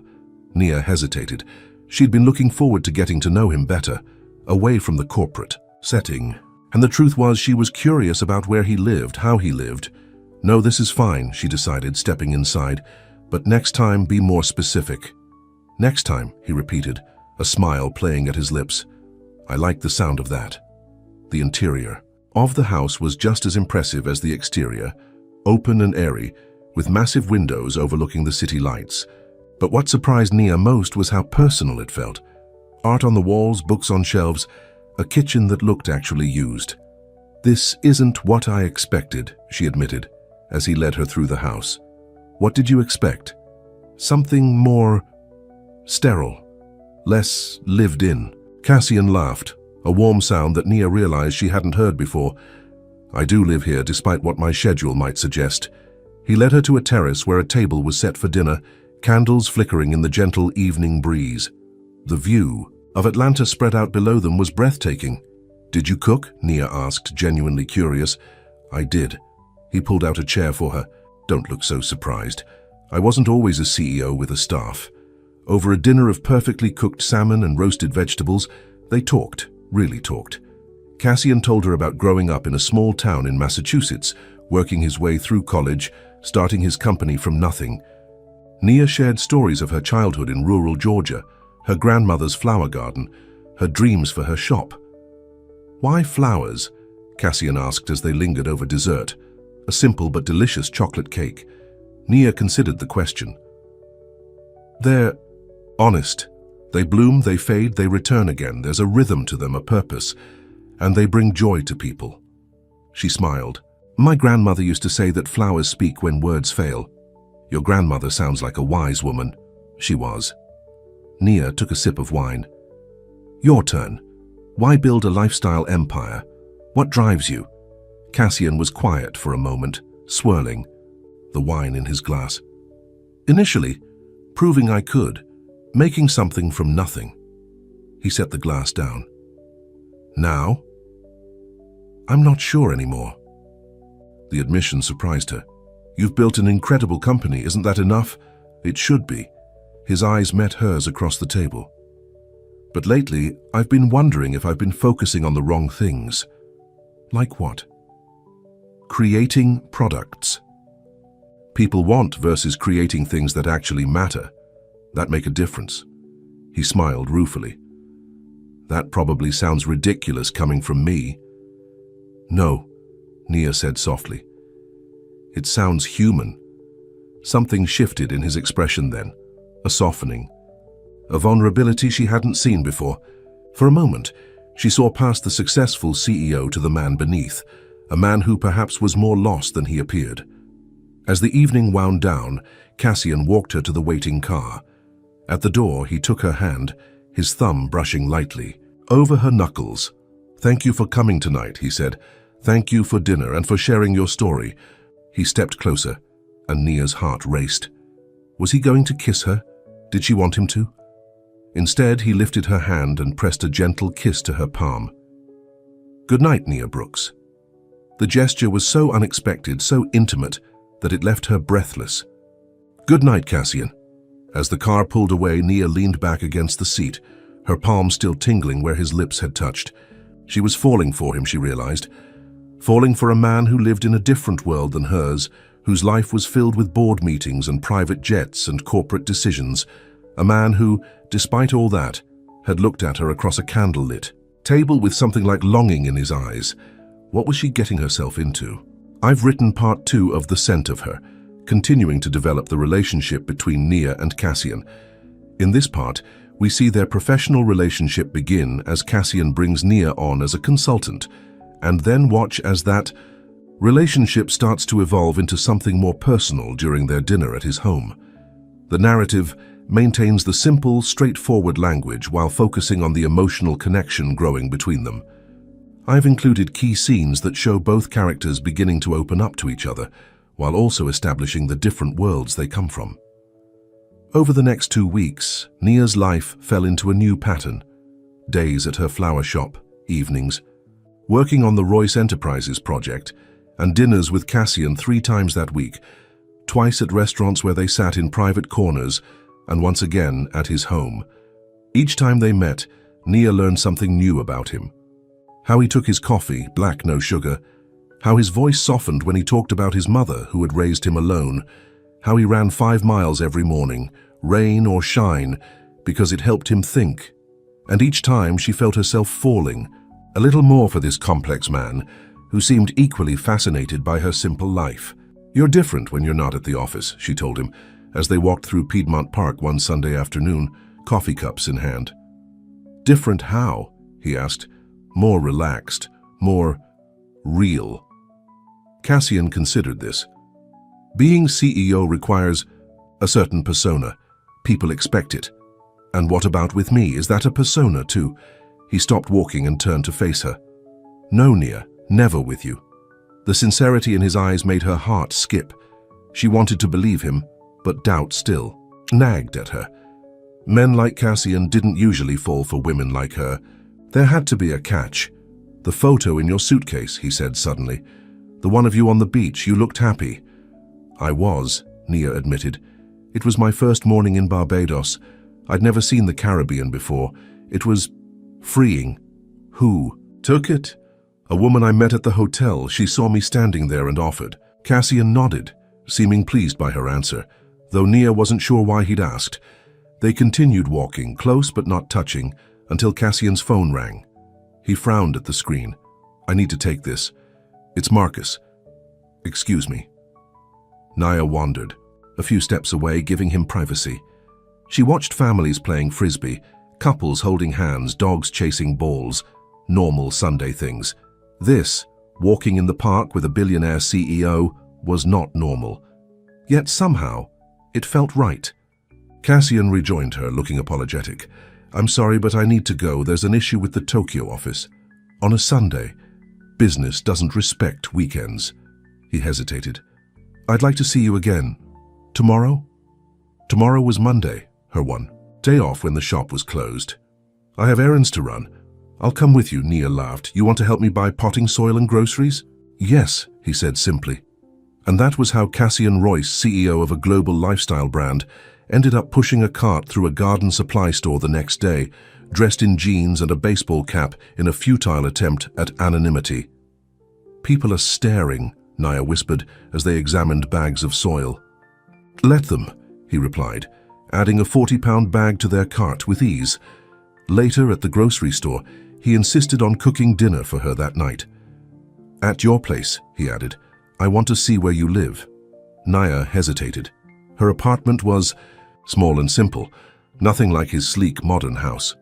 Nia hesitated. She'd been looking forward to getting to know him better, away from the corporate setting. And the truth was she was curious about where he lived, how he lived. No, this is fine, she decided, stepping inside. But next time, be more specific. Next time, he repeated, a smile playing at his lips. I liked the sound of that. The interior of the house was just as impressive as the exterior, open and airy, with massive windows overlooking the city lights. But what surprised Nia most was how personal it felt. Art on the walls, books on shelves, a kitchen that looked actually used. This isn't what I expected, she admitted, as he led her through the house. What did you expect? Something more sterile, less lived in. Cassian laughed, a warm sound that Nia realized she hadn't heard before. I do live here despite what my schedule might suggest. He led her to a terrace where a table was set for dinner, candles flickering in the gentle evening breeze. The view of Atlanta spread out below them was breathtaking. Did you cook? Nia asked, genuinely curious. I did. He pulled out a chair for her. Don't look so surprised. I wasn't always a CEO with a staff. Over a dinner of perfectly cooked salmon and roasted vegetables, they talked, really talked. Cassian told her about growing up in a small town in Massachusetts, working his way through college, starting his company from nothing. Nia shared stories of her childhood in rural Georgia, her grandmother's flower garden, her dreams for her shop. Why flowers? Cassian asked as they lingered over dessert, a simple but delicious chocolate cake. Nia considered the question. They're honest. They bloom, they fade, they return again. There's a rhythm to them, a purpose, and they bring joy to people. She smiled. My grandmother used to say that flowers speak when words fail. Your grandmother sounds like a wise woman. She was. Nia took a sip of wine. Your turn. Why build a lifestyle empire? What drives you? Cassian was quiet for a moment, swirling, the wine in his glass. Initially, proving I could, making something from nothing. He set the glass down. Now? I'm not sure anymore. The admission surprised her. You've built an incredible company, isn't that enough? It should be. His eyes met hers across the table. But lately, I've been wondering if I've been focusing on the wrong things. Like what? Creating products. People want versus creating things that actually matter, that make a difference. He smiled ruefully. That probably sounds ridiculous coming from me. No, Nia said softly. It sounds human. Something shifted in his expression then, a softening. A vulnerability she hadn't seen before. For a moment, she saw past the successful CEO to the man beneath, a man who perhaps was more lost than he appeared. As the evening wound down, Cassian walked her to the waiting car. At the door, he took her hand, his thumb brushing lightly over her knuckles. "Thank you for coming tonight," he said. "Thank you for dinner and for sharing your story." He stepped closer, and Nia's heart raced. Was he going to kiss her? Did she want him to? Instead, he lifted her hand and pressed a gentle kiss to her palm. "Good night, Nia Brooks." The gesture was so unexpected, so intimate, that it left her breathless. "Good night, Cassian." As the car pulled away, Nia leaned back against the seat, her palm still tingling where his lips had touched. She was falling for him, she realized. Falling for a man who lived in a different world than hers, whose life was filled with board meetings and private jets and corporate decisions. A man who, despite all that, had looked at her across a candlelit table with something like longing in his eyes. What was she getting herself into? I've written part 2 of The Scent of Her, continuing to develop the relationship between Nia and Cassian. In this part, we see their professional relationship begin as Cassian brings Nia on as a consultant, and then watch as that relationship starts to evolve into something more personal during their dinner at his home. The narrative maintains the simple, straightforward language while focusing on the emotional connection growing between them. I've included key scenes that show both characters beginning to open up to each other, while also establishing the different worlds they come from. Over the next 2 weeks, Nia's life fell into a new pattern. Days at her flower shop, evenings, working on the Royce Enterprises project, and dinners with Cassian 3 times that week, twice at restaurants where they sat in private corners, and once again at his home. Each time they met, Nia learned something new about him. How he took his coffee, black, no sugar. How his voice softened when he talked about his mother who had raised him alone. How he ran 5 miles every morning, rain or shine, because it helped him think. And each time she felt herself falling, a little more for this complex man, who seemed equally fascinated by her simple life. "You're different when you're not at the office," she told him, as they walked through Piedmont Park one Sunday afternoon, coffee cups in hand. "Different how?" he asked. "More relaxed, more real." Cassian considered this. Being CEO requires a certain persona. People expect it. And what about with me? Is that a persona too? He stopped walking and turned to face her. "No, Nia, never with you." The sincerity in his eyes made her heart skip. She wanted to believe him, but doubt still nagged at her. Men like Cassian didn't usually fall for women like her. There had to be a catch. "The photo in your suitcase," he said suddenly. "The one of you on the beach, you looked happy." "I was," Nia admitted. "It was my first morning in Barbados. I'd never seen the Caribbean before. It was freeing." "Who took it?" "A woman I met at the hotel. She saw me standing there and offered." Cassian nodded, seeming pleased by her answer, though Nia wasn't sure why he'd asked. They continued walking, close but not touching, until Cassian's phone rang. He frowned at the screen. "I need to take this. It's Marcus." "Excuse me." Nia wandered, a few steps away, giving him privacy. She watched families playing frisbee, couples holding hands, dogs chasing balls, normal Sunday things. This, walking in the park with a billionaire CEO, was not normal. Yet somehow, it felt right. Cassian rejoined her, looking apologetic. "I'm sorry, but I need to go. There's an issue with the Tokyo office. On a Sunday, business doesn't respect weekends." He hesitated. "I'd like to see you again. Tomorrow?" Tomorrow was Monday, her one day off when the shop was closed. "I have errands to run. I'll come with you," Nia laughed. "You want to help me buy potting soil and groceries?" "Yes," he said simply. And that was how Cassian Royce, CEO of a global lifestyle brand, ended up pushing a cart through a garden supply store the next day, dressed in jeans and a baseball cap in a futile attempt at anonymity. "People are staring," Nia whispered as they examined bags of soil. "Let them," he replied, adding a £40 bag to their cart with ease. Later, at the grocery store, he insisted on cooking dinner for her that night. "At your place," he added. "I want to see where you live." Naya hesitated. Her apartment was small and simple, nothing like his sleek modern house.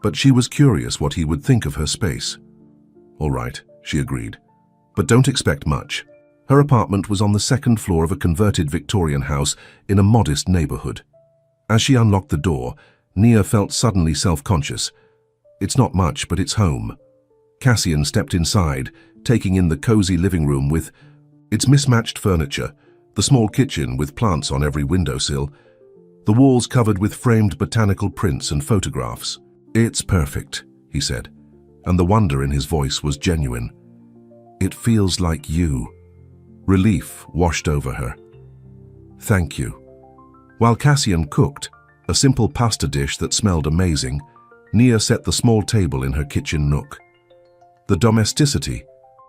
But she was curious what he would think of her space. "All right," she agreed. "But don't expect much." Her apartment was on the second floor of a converted Victorian house in a modest neighborhood. As she unlocked the door, Nia felt suddenly self-conscious. It's not much, but it's home. Cassian stepped inside, taking in the cozy living room with its mismatched furniture, the small kitchen with plants on every windowsill, the walls covered with framed botanical prints and photographs. "It's perfect," he said, and the wonder in his voice was genuine. "It feels like you." Relief washed over her. "Thank you." While Cassian cooked, a simple pasta dish that smelled amazing, Nia set the small table in her kitchen nook. The domesticity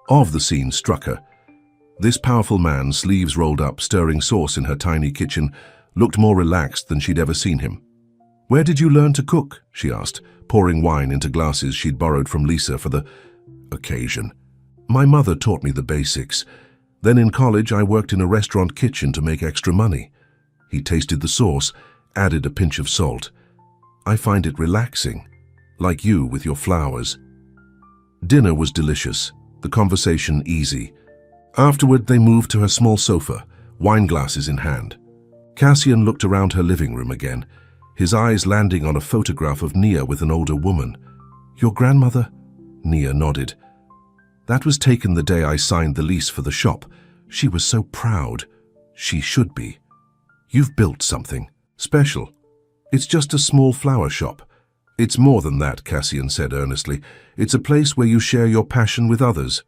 of the scene struck her. This powerful man, sleeves rolled up, stirring sauce in her tiny kitchen, looked more relaxed than she'd ever seen him. "Where did you learn to cook?" she asked, pouring wine into glasses she'd borrowed from Lisa for the occasion. "My mother taught me the basics. Then in college I worked in a restaurant kitchen to make extra money." He tasted the sauce, added a pinch of salt. "I find it relaxing, like you with your flowers." Dinner was delicious, the conversation easy. Afterward, they moved to her small sofa, wine glasses in hand. Cassian looked around her living room again, his eyes landing on a photograph of Nia with an older woman. "Your grandmother?" Nia nodded. "That was taken the day I signed the lease for the shop. She was so proud. She should be. You've built something special. It's just a small flower shop." "It's more than that," Cassian said earnestly. "It's a place where you share your passion with others,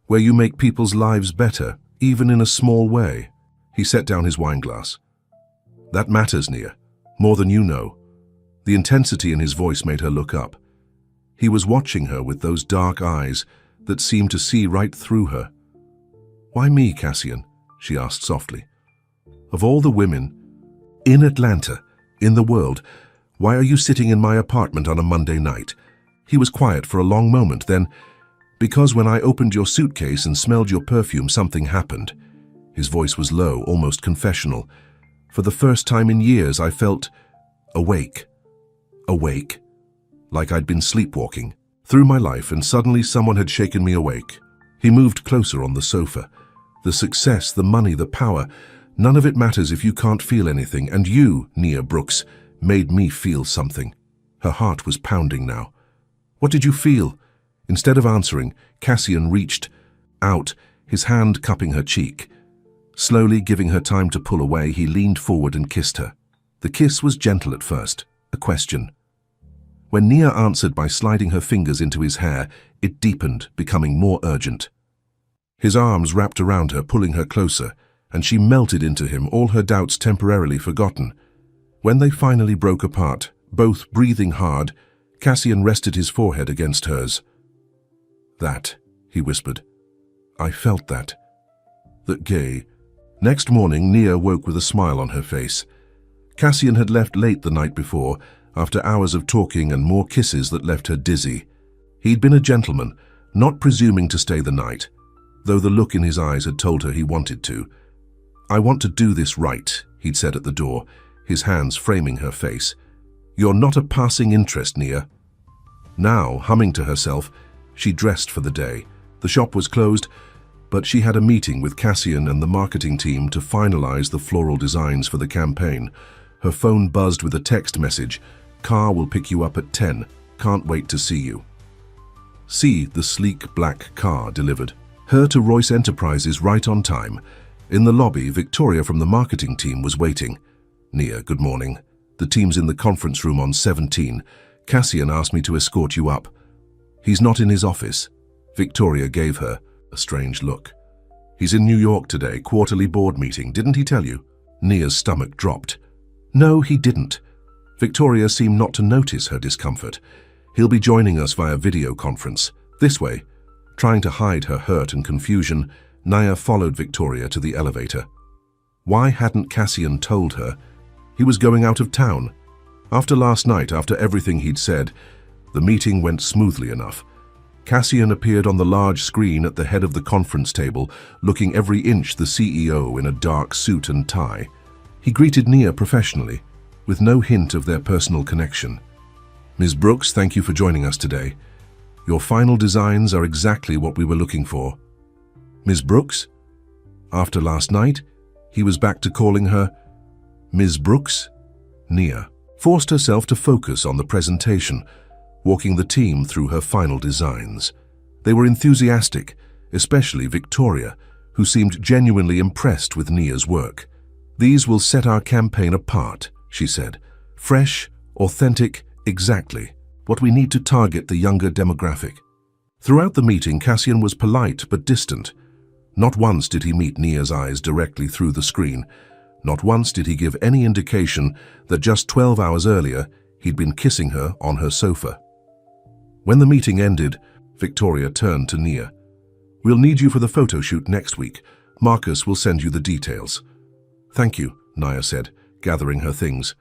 where you make people's lives better, even in a small way." He set down his wine glass. "That matters, Nia, more than you know." The intensity in his voice made her look up. He was watching her with those dark eyes that seemed to see right through her. "Why me, Cassian?" she asked softly. "Of all the women in Atlanta, in the world, why are you sitting in my apartment on a Monday night?" He was quiet for a long moment, then, "Because when I opened your suitcase and smelled your perfume, something happened." His voice was low, almost confessional. "For the first time in years, I felt awake. Awake. Like I'd been sleepwalking through my life, and suddenly someone had shaken me awake." He moved closer on the sofa. "The success, the money, the power, none of it matters if you can't feel anything, and you, Nia Brooks, made me feel something." Her heart was pounding now. "What did you feel?" Instead of answering, Cassian reached out, his hand cupping her cheek. Slowly giving her time to pull away, he leaned forward and kissed her. The kiss was gentle at first, a question. When Nia answered by sliding her fingers into his hair, it deepened, becoming more urgent. His arms wrapped around her, pulling her closer, and she melted into him, all her doubts temporarily forgotten. When they finally broke apart, both breathing hard, Cassian rested his forehead against hers. "That," he whispered. "I felt that. That gay." Next morning, Nia woke with a smile on her face. Cassian had left late the night before, after hours of talking and more kisses that left her dizzy. He'd been a gentleman, not presuming to stay the night, though the look in his eyes had told her he wanted to. "I want to do this right," he'd said at the door, his hands framing her face. "You're not a passing interest, Nia." Now, humming to herself, she dressed for the day. The shop was closed, but she had a meeting with Cassian and the marketing team to finalize the floral designs for the campaign. Her phone buzzed with a text message. "Car will pick you up at 10. Can't wait to see you." See the sleek black car delivered her to Royce Enterprises right on time. In the lobby, Victoria from the marketing team was waiting. "Nia, good morning. The team's in the conference room on 17. Cassian asked me to escort you up." "He's not in his office." Victoria gave her a strange look. "He's in New York today, quarterly board meeting. Didn't he tell you?" Nia's stomach dropped. "No, he didn't." Victoria seemed not to notice her discomfort. "He'll be joining us via video conference. This way." Trying to hide her hurt and confusion, Nia followed Victoria to the elevator. Why hadn't Cassian told her? He was going out of town. After last night, after everything he'd said, the meeting went smoothly enough. Cassian appeared on the large screen at the head of the conference table, looking every inch the CEO in a dark suit and tie. He greeted Nia professionally, with no hint of their personal connection. "Ms. Brooks, thank you for joining us today. Your final designs are exactly what we were looking for." "Ms. Brooks?" After last night, he was back to calling her Ms. Brooks. Nia forced herself to focus on the presentation, walking the team through her final designs. They were enthusiastic, especially Victoria, who seemed genuinely impressed with Nia's work. "These will set our campaign apart," she said. "Fresh, authentic, exactly what we need to target the younger demographic." Throughout the meeting, Cassian was polite but distant. Not once did he meet Nia's eyes directly through the screen. Not once did he give any indication that just 12 hours earlier he'd been kissing her on her sofa. When the meeting ended, Victoria turned to Nia. "We'll need you for the photo shoot next week. Marcus will send you the details." "Thank you," Nia said, gathering her things.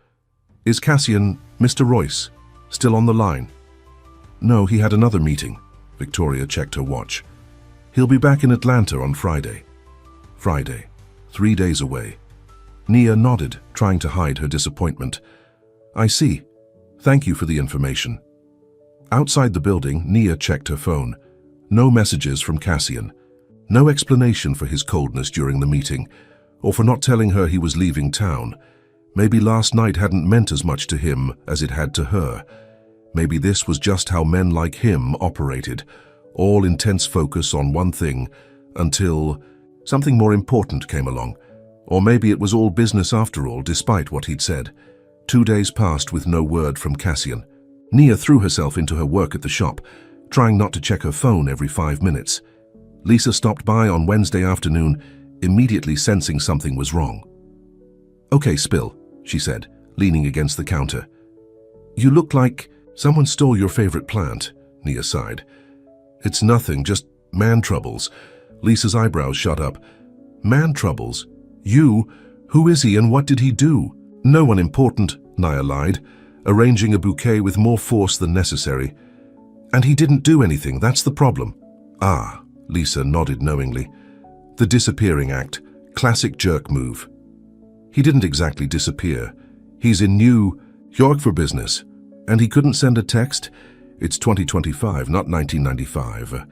"Is Cassian, Mr. Royce, still on the line?" "No, he had another meeting." Victoria checked her watch. "He'll be back in Atlanta on Friday." Friday, 3 days away. Nia nodded, trying to hide her disappointment. "I see. Thank you for the information." Outside the building, Nia checked her phone. No messages from Cassian. No explanation for his coldness during the meeting, or for not telling her he was leaving town. Maybe last night hadn't meant as much to him as it had to her. Maybe this was just how men like him operated, all intense focus on one thing, until something more important came along. Or maybe it was all business after all, despite what he'd said. 2 days passed with no word from Cassian. Nia threw herself into her work at the shop, trying not to check her phone every 5 minutes. Lisa stopped by on Wednesday afternoon, immediately sensing something was wrong. "Okay, Spill," she said, leaning against the counter. "You look like someone stole your favorite plant," Nia sighed. "It's nothing, just man troubles." Lisa's eyebrows shot up. "Man troubles? You? Who is he and what did he do?" "No one important," Nia lied, arranging a bouquet with more force than necessary. "And he didn't do anything, that's the problem." "Ah," Lisa nodded knowingly. "The disappearing act, classic jerk move." "He didn't exactly disappear. He's in New York for business. And he couldn't send a text? It's 2025, not 1995.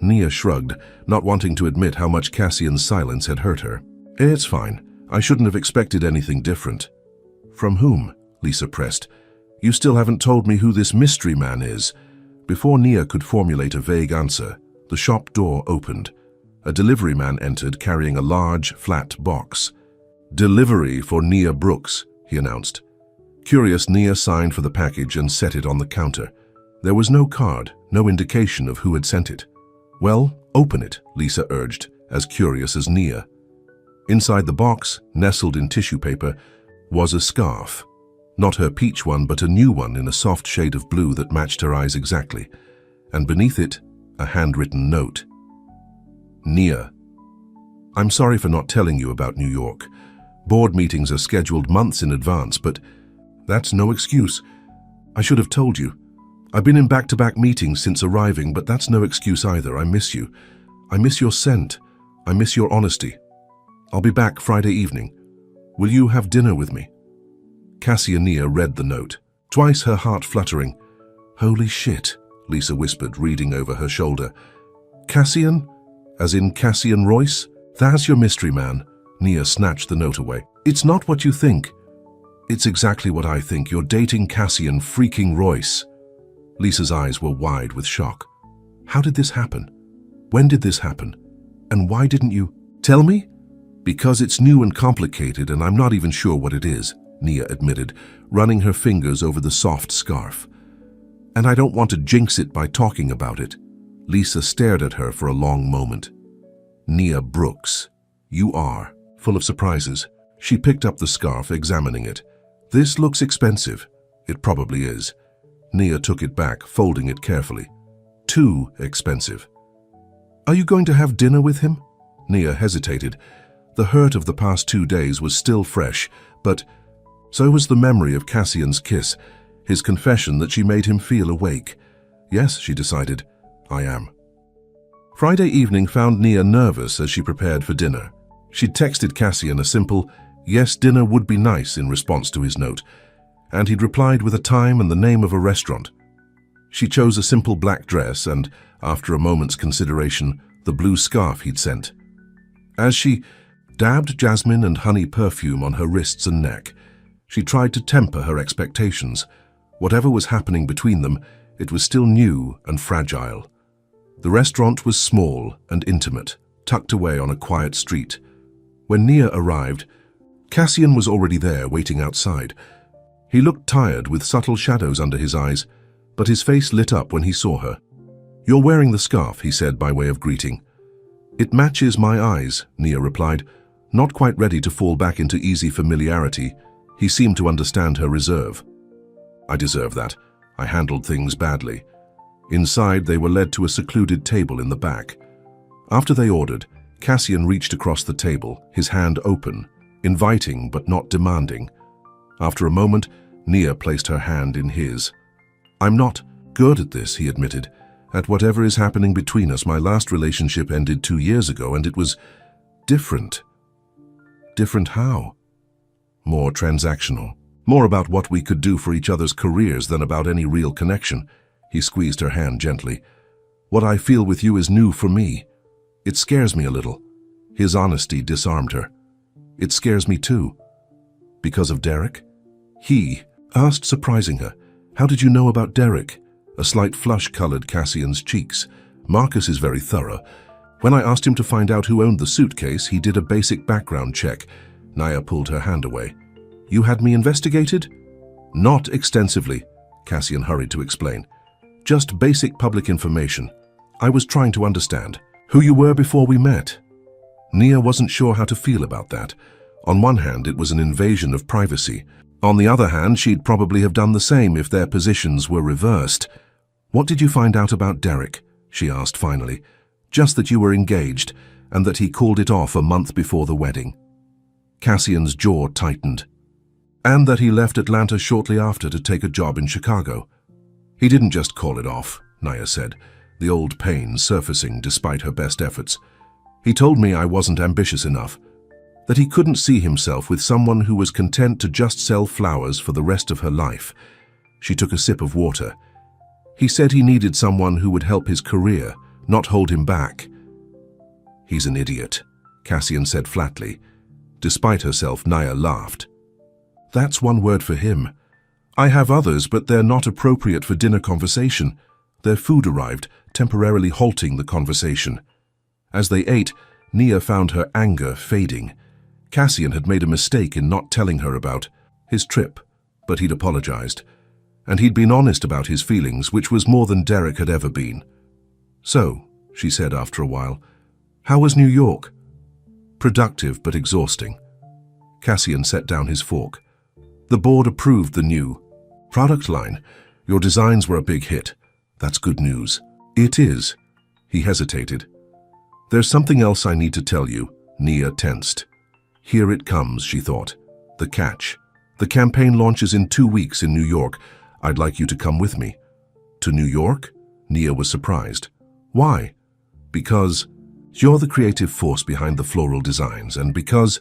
Nia shrugged, not wanting to admit how much Cassian's silence had hurt her. "It's fine. I shouldn't have expected anything different." "From whom?" Lisa pressed. "You still haven't told me who this mystery man is." Before Nia could formulate a vague answer, the shop door opened. A delivery man entered carrying a large, flat box. "Delivery for Nia Brooks," he announced. Curious, Nia signed for the package and set it on the counter. There was no card, no indication of who had sent it. "Well, open it," Lisa urged, as curious as Nia. Inside the box, nestled in tissue paper, was a scarf. Not her peach one, but a new one in a soft shade of blue that matched her eyes exactly. And beneath it, a handwritten note. "Nia, I'm sorry for not telling you about New York. Board meetings are scheduled months in advance, but that's no excuse. I should have told you. I've been in back-to-back meetings since arriving, but that's no excuse either. I miss you. I miss your scent. I miss your honesty. I'll be back Friday evening. Will you have dinner with me?" Cassian Nia read the note, twice her heart fluttering. "Holy shit," Lisa whispered, reading over her shoulder. "Cassian? As in Cassian Royce? That's your mystery man." Nia snatched the note away. "It's not what you think." "It's exactly what I think. You're dating Cassian freaking Royce." Lisa's eyes were wide with shock. "How did this happen? When did this happen? And why didn't you tell me?" "Because it's new and complicated, and I'm not even sure what it is," Nia admitted, running her fingers over the soft scarf. "And I don't want to jinx it by talking about it." Lisa stared at her for a long moment. "Nia Brooks, you are full of surprises." She picked up the scarf, examining it. "This looks expensive." "It probably is." Nia took it back, folding it carefully. "Too expensive." "Are you going to have dinner with him?" Nia hesitated. The hurt of the past 2 days was still fresh, but so was the memory of Cassian's kiss, his confession that she made him feel awake. Yes, she decided, I am. Friday evening found Nia nervous as she prepared for dinner. She'd texted Cassian a simple, yes, dinner would be nice in response to his note, and he'd replied with a time and the name of a restaurant. She chose a simple black dress and, after a moment's consideration, the blue scarf he'd sent. As she dabbed jasmine and honey perfume on her wrists and neck, she tried to temper her expectations. Whatever was happening between them, it was still new and fragile. The restaurant was small and intimate, tucked away on a quiet street. When Nia arrived, Cassian was already there waiting outside. He looked tired with subtle shadows under his eyes, but his face lit up when he saw her. You're wearing the scarf, he said by way of greeting. It matches my eyes, Nia replied, not quite ready to fall back into easy familiarity. He seemed to understand her reserve. I deserve that. I handled things badly. Inside, they were led to a secluded table in the back. After they ordered, Cassian reached across the table, his hand open, inviting but not demanding. After a moment, Nia placed her hand in his. I'm not good at this, he admitted. At whatever is happening between us, my last relationship ended 2 years ago, and it was different. Different how? More transactional. More about what we could do for each other's careers than about any real connection. He squeezed her hand gently. What I feel with you is new for me. It scares me a little. His honesty disarmed her. It scares me too. Because of Derek? He asked, surprising her. How did you know about Derek? A slight flush colored Cassian's cheeks. Marcus is very thorough. When I asked him to find out who owned the suitcase, he did a basic background check. Nia pulled her hand away. You had me investigated? Not extensively, Cassian hurried to explain. Just basic public information. I was trying to understand who you were before we met. Nia wasn't sure how to feel about that. On one hand, it was an invasion of privacy. On the other hand, she'd probably have done the same if their positions were reversed. What did you find out about Derek? She asked finally. Just that you were engaged, and that he called it off a month before the wedding. Cassian's jaw tightened. And that he left Atlanta shortly after to take a job in Chicago. He didn't just call it off, Nia said, the old pain surfacing despite her best efforts. He told me I wasn't ambitious enough, that he couldn't see himself with someone who was content to just sell flowers for the rest of her life. She took a sip of water. He said he needed someone who would help his career, not hold him back. He's an idiot, Cassian said flatly. Despite herself, Nia laughed. That's one word for him. I have others, but they're not appropriate for dinner conversation. Their food arrived, temporarily halting the conversation. As they ate, Nia found her anger fading. Cassian had made a mistake in not telling her about his trip, but he'd apologized. And he'd been honest about his feelings, which was more than Derek had ever been. So, she said after a while, how was New York? Productive but exhausting. Cassian set down his fork. The board approved the new product line. Your designs were a big hit. That's good news. It is. He hesitated. There's something else I need to tell you. Nia tensed. Here it comes, she thought. The catch. The campaign launches in 2 weeks in New York. I'd like you to come with me. To New York? Nia was surprised. Why? Because you're the creative force behind the floral designs, and because...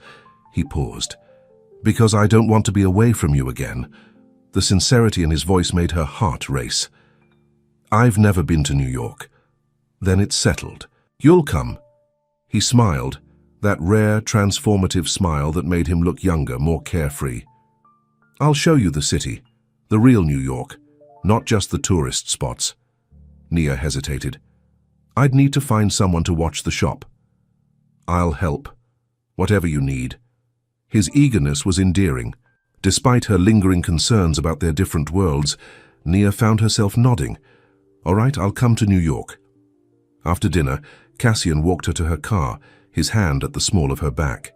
He paused. Because I don't want to be away from you again. The sincerity in his voice made her heart race. I've never been to New York. Then it's settled. You'll come. He smiled, that rare, transformative smile that made him look younger, more carefree. I'll show you the city, the real New York, not just the tourist spots. Nia hesitated. I'd need to find someone to watch the shop. I'll help. Whatever you need. His eagerness was endearing. Despite her lingering concerns about their different worlds, Nia found herself nodding. All right, I'll come to New York. After dinner, Cassian walked her to her car, his hand at the small of her back.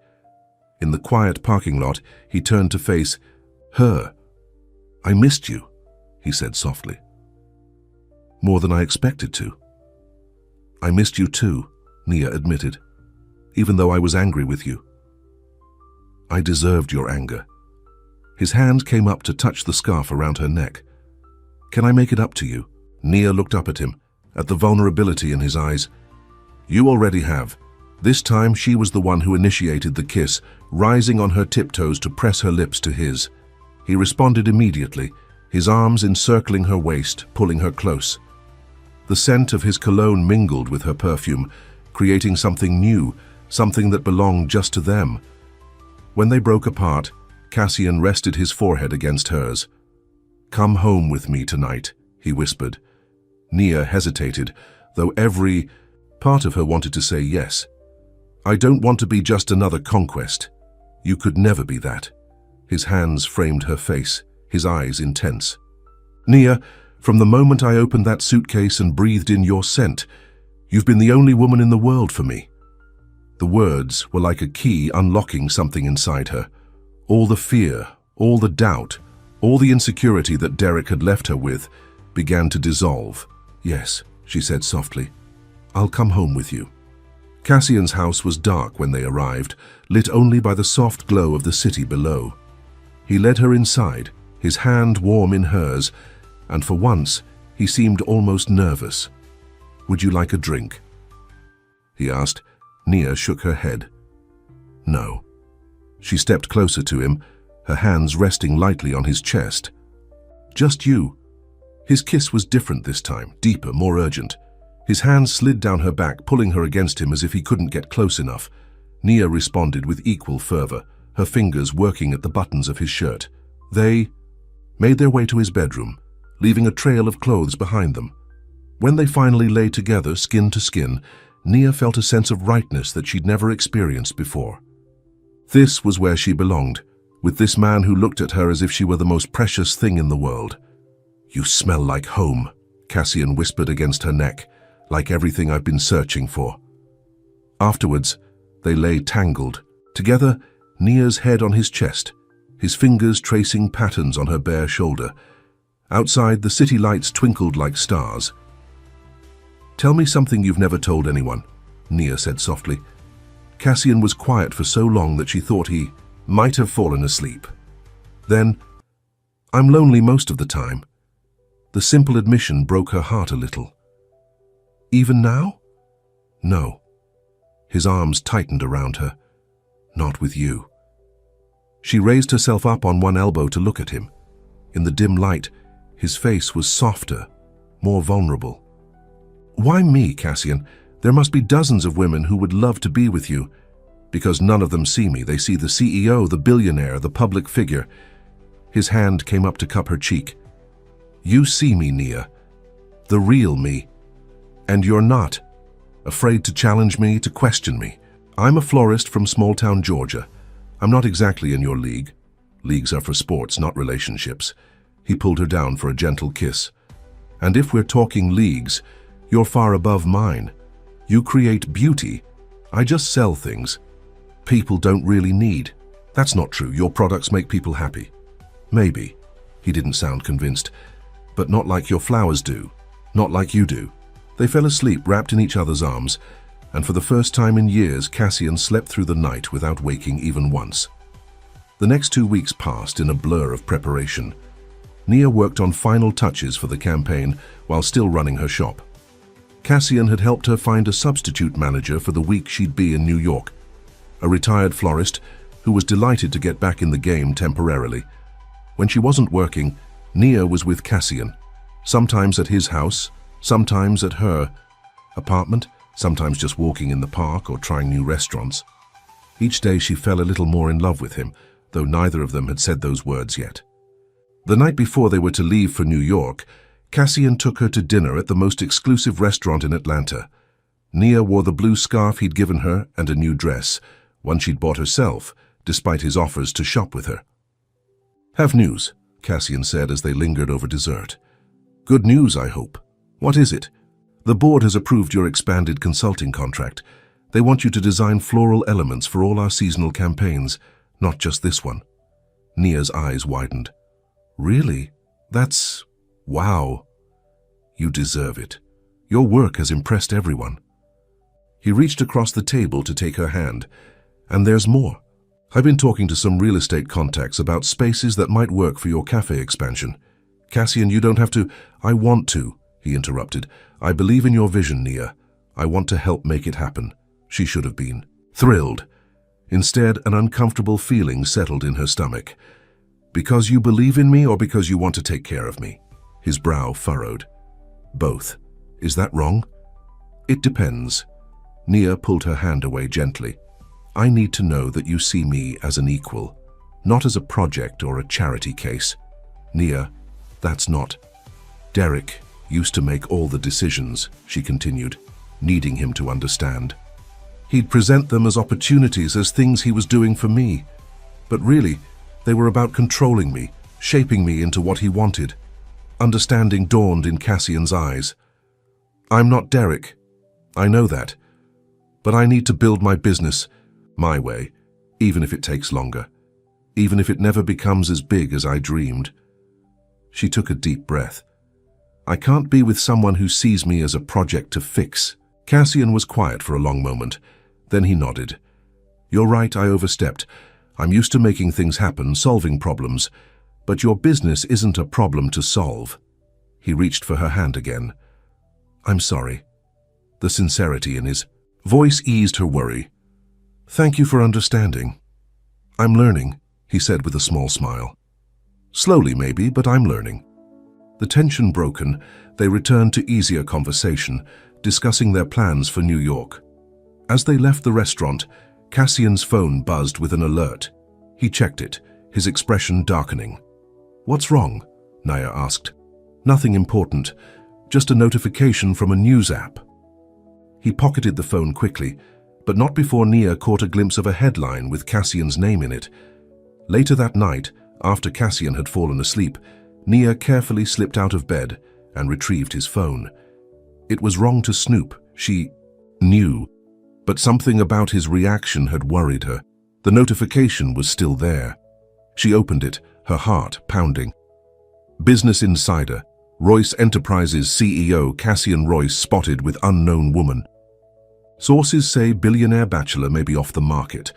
In the quiet parking lot, he turned to face her. I missed you, he said softly. More than I expected to. I missed you too, Nia admitted, even though I was angry with you. I deserved your anger. His hand came up to touch the scarf around her neck. Can I make it up to you? Nia looked up at him, at the vulnerability in his eyes. You already have. This time she was the one who initiated the kiss, rising on her tiptoes to press her lips to his. He responded immediately, his arms encircling her waist, pulling her close. The scent of his cologne mingled with her perfume, creating something new, something that belonged just to them. When they broke apart, Cassian rested his forehead against hers. Come home with me tonight, he whispered. Nia hesitated, though every part of her wanted to say yes. I don't want to be just another conquest. You could never be that. His hands framed her face, his eyes intense. Nia, from the moment I opened that suitcase and breathed in your scent, you've been the only woman in the world for me. The words were like a key unlocking something inside her. All the fear, all the doubt, all the insecurity that Derek had left her with began to dissolve. Yes, she said softly. I'll come home with you. Cassian's house was dark when they arrived, lit only by the soft glow of the city below. He led her inside, his hand warm in hers, and for once he seemed almost nervous. Would you like a drink? He asked. Nia shook her head. No. She stepped closer to him, her hands resting lightly on his chest. Just you. His kiss was different this time, deeper, more urgent. His hands slid down her back, pulling her against him as if he couldn't get close enough. Nia responded with equal fervor, her fingers working at the buttons of his shirt. They made their way to his bedroom, leaving a trail of clothes behind them. When they finally lay together, skin to skin, Nia felt a sense of rightness that she'd never experienced before. This was where she belonged, with this man who looked at her as if she were the most precious thing in the world. You smell like home, Cassian whispered against her neck, like everything I've been searching for. Afterwards, they lay tangled, together, Nia's head on his chest, his fingers tracing patterns on her bare shoulder. Outside, the city lights twinkled like stars. Tell me something you've never told anyone, Nia said softly. Cassian was quiet for so long that she thought he might have fallen asleep. Then, I'm lonely most of the time. The simple admission broke her heart a little. Even now? No. His arms tightened around her. Not with you. She raised herself up on one elbow to look at him. In the dim light, his face was softer, more vulnerable. Why me, Cassian? There must be dozens of women who would love to be with you. Because none of them see me. They see the CEO, the billionaire, the public figure. His hand came up to cup her cheek. You see me, Nia. The real me. And you're not. Afraid to challenge me, to question me. I'm a florist from small-town Georgia. I'm not exactly in your league. Leagues are for sports, not relationships. He pulled her down for a gentle kiss. And if we're talking leagues, you're far above mine. You create beauty. I just sell things. People don't really need. That's not true. Your products make people happy. Maybe. He didn't sound convinced. But not like your flowers do. Not like you do. They fell asleep wrapped in each other's arms, and for the first time in years, Cassian slept through the night without waking even once. The next 2 weeks passed in a blur of preparation. Nia worked on final touches for the campaign while still running her shop. Cassian had helped her find a substitute manager for the week she'd be in New York, a retired florist who was delighted to get back in the game temporarily. When she wasn't working, Nia was with Cassian, sometimes at his house, sometimes at her apartment, sometimes just walking in the park or trying new restaurants. Each day she fell a little more in love with him, though neither of them had said those words yet. The night before they were to leave for New York, Cassian took her to dinner at the most exclusive restaurant in Atlanta. Nia wore the blue scarf he'd given her and a new dress, one she'd bought herself, despite his offers to shop with her. Have news, Cassian said as they lingered over dessert. Good news, I hope. What is it? The board has approved your expanded consulting contract. They want you to design floral elements for all our seasonal campaigns, not just this one. Nia's eyes widened. Really? That's... wow. You deserve it. Your work has impressed everyone. He reached across the table to take her hand. And there's more. I've been talking to some real estate contacts about spaces that might work for your cafe expansion. Cassian, you don't have to. I want to, he interrupted. I believe in your vision, Nia. I want to help make it happen. She should have been thrilled. Instead, an uncomfortable feeling settled in her stomach. Because you believe in me or because you want to take care of me? His brow furrowed. Both. Is that wrong? It depends. Nia pulled her hand away gently. I need to know that you see me as an equal, not as a project or a charity case. Nia, that's not. Derek used to make all the decisions, she continued, needing him to understand. He'd present them as opportunities, as things he was doing for me. But really, they were about controlling me, shaping me into what he wanted. Understanding dawned in Cassian's eyes. I'm not Derek. I know that. But I need to build my business my way, even if it takes longer, even if it never becomes as big as I dreamed. She took a deep breath. I can't be with someone who sees me as a project to fix. Cassian was quiet for a long moment. Then he nodded. You're right, I overstepped. I'm used to making things happen, solving problems. But your business isn't a problem to solve. He reached for her hand again. I'm sorry. The sincerity in his voice eased her worry. Thank you for understanding. I'm learning, he said with a small smile. Slowly maybe, but I'm learning. The tension broken, they returned to easier conversation, discussing their plans for New York. As they left the restaurant, Cassian's phone buzzed with an alert. He checked it, his expression darkening. What's wrong? Nia asked. Nothing important, just a notification from a news app. He pocketed the phone quickly, but not before Nia caught a glimpse of a headline with Cassian's name in it. Later that night, after Cassian had fallen asleep, Nia carefully slipped out of bed and retrieved his phone. It was wrong to snoop, she knew, but something about his reaction had worried her. The notification was still there. She opened it, her heart pounding. Business Insider, Royce Enterprises CEO Cassian Royce spotted with unknown woman. Sources say billionaire bachelor may be off the market.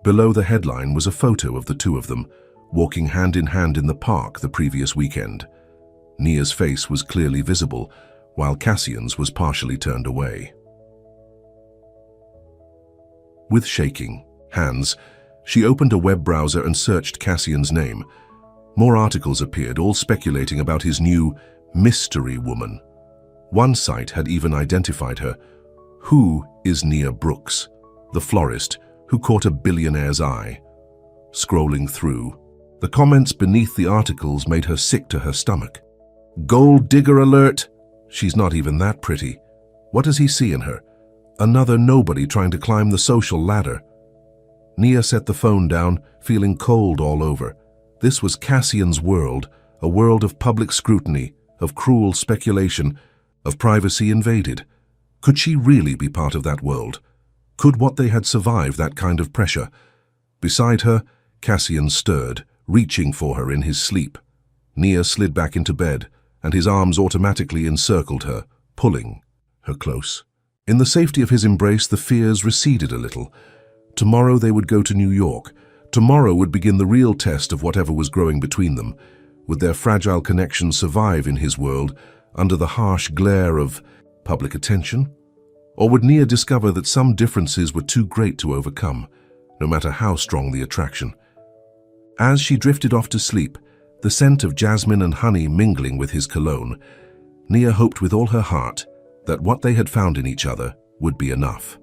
Below the headline was a photo of the two of them, walking hand in hand in the park the previous weekend. Nia's face was clearly visible, while Cassian's was partially turned away. With shaking hands, she opened a web browser and searched Cassian's name. More articles appeared, all speculating about his new mystery woman. One site had even identified her. Who is Nia Brooks, the florist who caught a billionaire's eye? Scrolling through, the comments beneath the articles made her sick to her stomach. Gold digger alert! She's not even that pretty. What does he see in her? Another nobody trying to climb the social ladder. Nia set the phone down, feeling cold all over. This was Cassian's world, a world of public scrutiny, of cruel speculation, of privacy invaded. Could she really be part of that world? Could what they had survive that kind of pressure? Beside her, Cassian stirred, reaching for her in his sleep. Nia slid back into bed, and his arms automatically encircled her, pulling her close. In the safety of his embrace, the fears receded a little. Tomorrow they would go to New York. Tomorrow would begin the real test of whatever was growing between them. Would their fragile connection survive in his world under the harsh glare of public attention? Or would Nia discover that some differences were too great to overcome, no matter how strong the attraction? As she drifted off to sleep, the scent of jasmine and honey mingling with his cologne, Nia hoped with all her heart that what they had found in each other would be enough.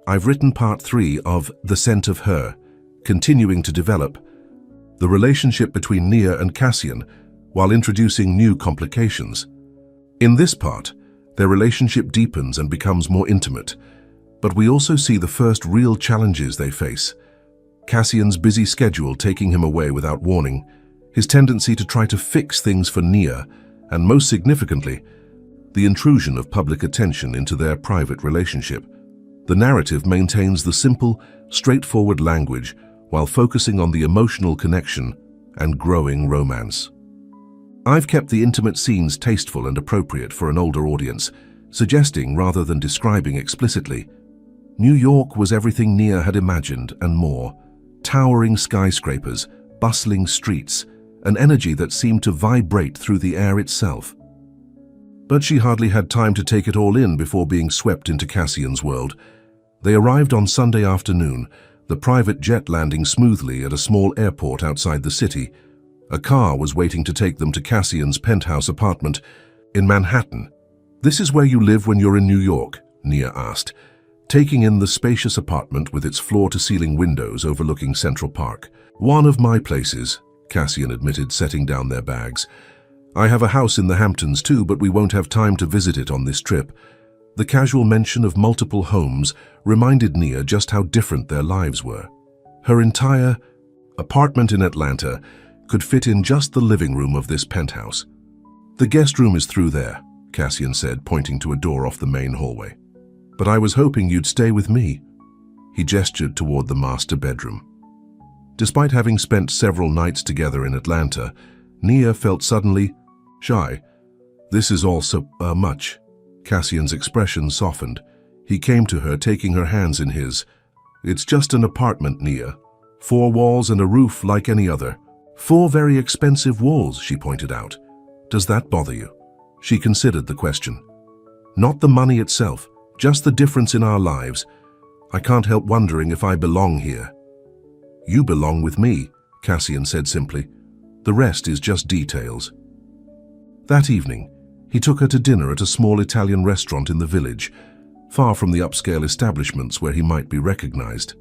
I've written part 3 of The Scent of Her, continuing to develop the relationship between Nia and Cassian while introducing new complications. In this part, their relationship deepens and becomes more intimate, but we also see the first real challenges they face. Cassian's busy schedule taking him away without warning, his tendency to try to fix things for Nia, and most significantly, the intrusion of public attention into their private relationship. The narrative maintains the simple, straightforward language while focusing on the emotional connection and growing romance. I've kept the intimate scenes tasteful and appropriate for an older audience, suggesting rather than describing explicitly. New York was everything Nia had imagined and more. Towering skyscrapers, bustling streets, an energy that seemed to vibrate through the air itself. But she hardly had time to take it all in before being swept into Cassian's world. They arrived on Sunday afternoon, the private jet landing smoothly at a small airport outside the city. A car was waiting to take them to Cassian's penthouse apartment in Manhattan. "This is where you live when you're in New York?" Nia asked, taking in the spacious apartment with its floor-to-ceiling windows overlooking Central Park. "One of my places," Cassian admitted, setting down their bags. "I have a house in the Hamptons too, but we won't have time to visit it on this trip." The casual mention of multiple homes reminded Nia just how different their lives were. Her entire apartment in Atlanta could fit in just the living room of this penthouse. "The guest room is through there," Cassian said, pointing to a door off the main hallway. "But I was hoping you'd stay with me." He gestured toward the master bedroom. Despite having spent several nights together in Atlanta, Nia felt suddenly shy. "This is all so much." Cassian's expression softened. He came to her, taking her hands in his. "It's just an apartment, Nia. 4 walls and a roof like any other." "4 very expensive walls," she pointed out. "Does that bother you?" She considered the question. "Not the money itself, just the difference in our lives. I can't help wondering if I belong here." "You belong with me," Cassian said simply. "The rest is just details." That evening, he took her to dinner at a small Italian restaurant in the village, far from the upscale establishments where he might be recognized.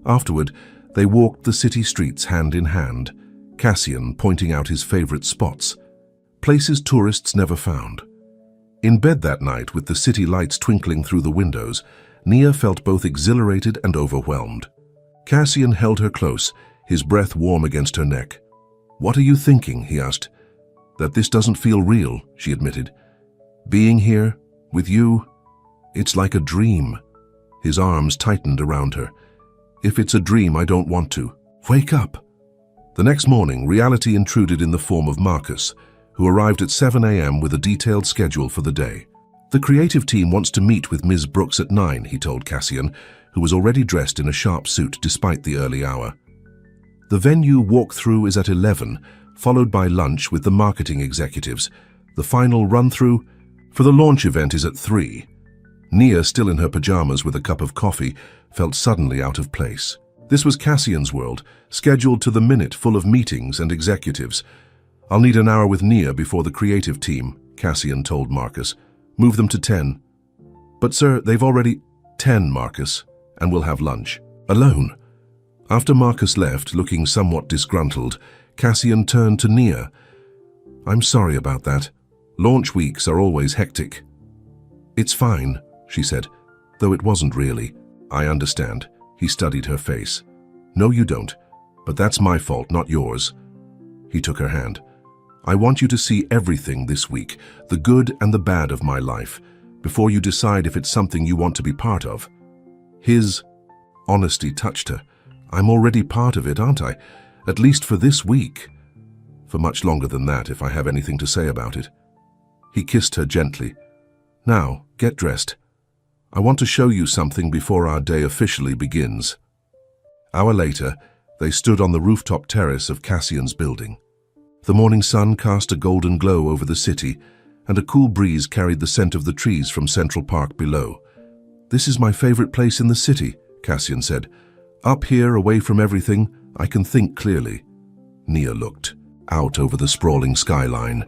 Afterward, they walked the city streets hand in hand, Cassian pointing out his favorite spots, places tourists never found. In bed that night, with the city lights twinkling through the windows, Nia felt both exhilarated and overwhelmed. Cassian held her close, his breath warm against her neck. "What are you thinking?" he asked. "That this doesn't feel real," she admitted. "Being here, with you, it's like a dream." His arms tightened around her. "If it's a dream, I don't want to. Wake up." The next morning, reality intruded in the form of Marcus, who arrived at 7 a.m. with a detailed schedule for the day. "The creative team wants to meet with Ms. Brooks at 9, he told Cassian, who was already dressed in a sharp suit despite the early hour. The venue walkthrough is at 11, followed by lunch with the marketing executives. The final run-through for the launch event is at 3. Nia, still in her pajamas with a cup of coffee, felt suddenly out of place. This was Cassian's world, scheduled to the minute, full of meetings and executives. "I'll need an hour with Nia before the creative team," Cassian told Marcus. "Move them to 10. "But sir, they've already—" 10, Marcus, and we'll have lunch. Alone." After Marcus left, looking somewhat disgruntled, Cassian turned to Nia. "I'm sorry about that. Launch weeks are always hectic." "It's fine," she said, though it wasn't really. "I understand." He studied her face. "No, you don't. But that's my fault, not yours." He took her hand. "I want you to see everything this week, the good and the bad of my life, before you decide if it's something you want to be part of." His honesty touched her. "I'm already part of it, aren't I? At least for this week. For much longer than that, if I have anything to say about it." He kissed her gently. "Now, get dressed. I want to show you something before our day officially begins." Hour later, they stood on the rooftop terrace of Cassian's building. The morning sun cast a golden glow over the city, and a cool breeze carried the scent of the trees from Central Park below. "This is my favorite place in the city," Cassian said. "Up here, away from everything, I can think clearly." Nia looked out over the sprawling skyline.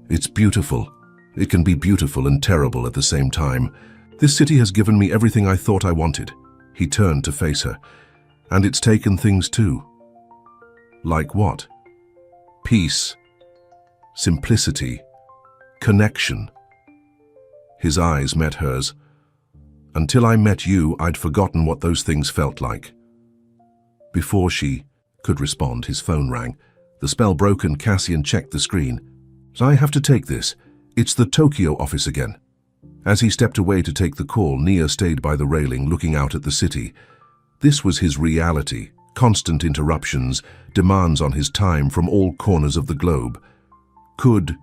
"It's beautiful. It can be beautiful and terrible at the same time. This city has given me everything I thought I wanted." He turned to face her. "And it's taken things too." "Like what?" "Peace, simplicity, connection." His eyes met hers. "Until I met you, I'd forgotten what those things felt like." Before she could respond, his phone rang. The spell broken, Cassian checked the screen. "I have to take this. It's the Tokyo office again." As he stepped away to take the call, Nia stayed by the railing, looking out at the city. This was his reality, constant interruptions, demands on his time from all corners of the globe. Could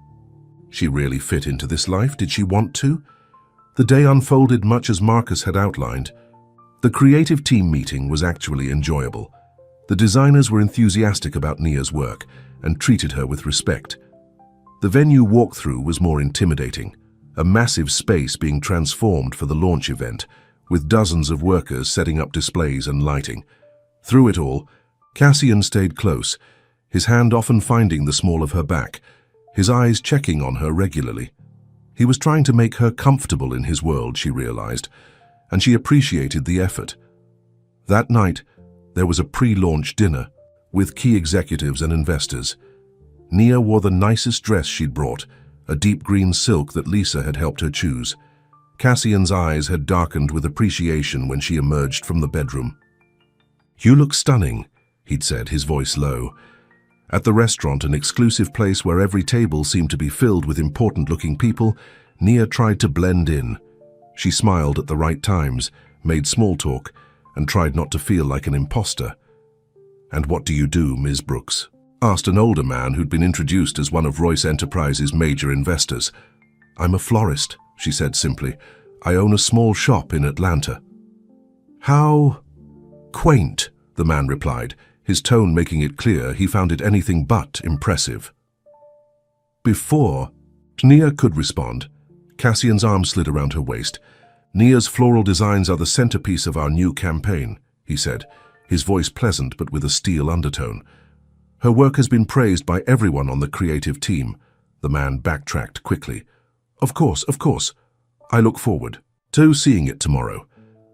she really fit into this life? Did she want to? The day unfolded much as Marcus had outlined. The creative team meeting was actually enjoyable. The designers were enthusiastic about Nia's work and treated her with respect. The venue walkthrough was more intimidating, a massive space being transformed for the launch event, with dozens of workers setting up displays and lighting. Through it all, Cassian stayed close, his hand often finding the small of her back, his eyes checking on her regularly. He was trying to make her comfortable in his world, she realized, and she appreciated the effort. That night, there was a pre-launch dinner with key executives and investors. Nia wore the nicest dress she'd brought, a deep green silk that Lisa had helped her choose. Cassian's eyes had darkened with appreciation when she emerged from the bedroom. "You look stunning," he'd said, his voice low. At the restaurant, an exclusive place where every table seemed to be filled with important-looking people, Nia tried to blend in. She smiled at the right times, made small talk, and tried not to feel like an imposter. "And what do you do, Ms. Brooks?" asked an older man who'd been introduced as one of Royce Enterprises' major investors. "I'm a florist," she said simply. "I own a small shop in Atlanta." "How quaint," the man replied, his tone making it clear he found it anything but impressive. Before Nia could respond, Cassian's arm slid around her waist. "Nia's floral designs are the centerpiece of our new campaign," he said, his voice pleasant but with a steel undertone. "Her work has been praised by everyone on the creative team." The man backtracked quickly. Of course. I look forward to seeing it tomorrow."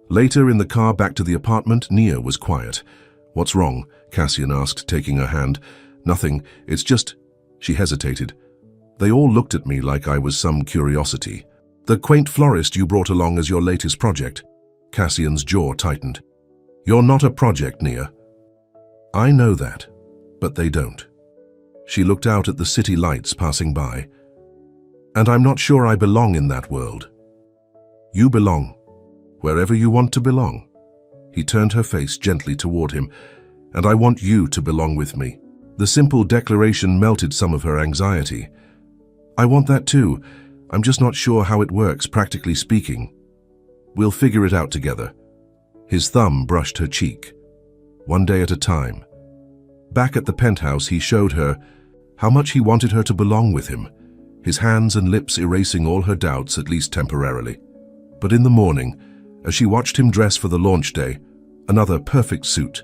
Later, in the car back to the apartment, Nia was quiet. "What's wrong?" Cassian asked, taking her hand. "Nothing, it's just—" She hesitated. "They all looked at me like I was some curiosity." "The quaint florist you brought along as your latest project." Cassian's jaw tightened. "You're not a project, Nia." "I know that, but they don't." She looked out at the city lights passing by. "And I'm not sure I belong in that world." "You belong, wherever you want to belong." He turned her face gently toward him. "And I want you to belong with me." The simple declaration melted some of her anxiety. "I want that too. I'm just not sure how it works, practically speaking." "We'll figure it out together." His thumb brushed her cheek. "One day at a time." Back at the penthouse, he showed her how much he wanted her to belong with him, his hands and lips erasing all her doubts, at least temporarily. But in the morning, as she watched him dress for the launch day, another perfect suit,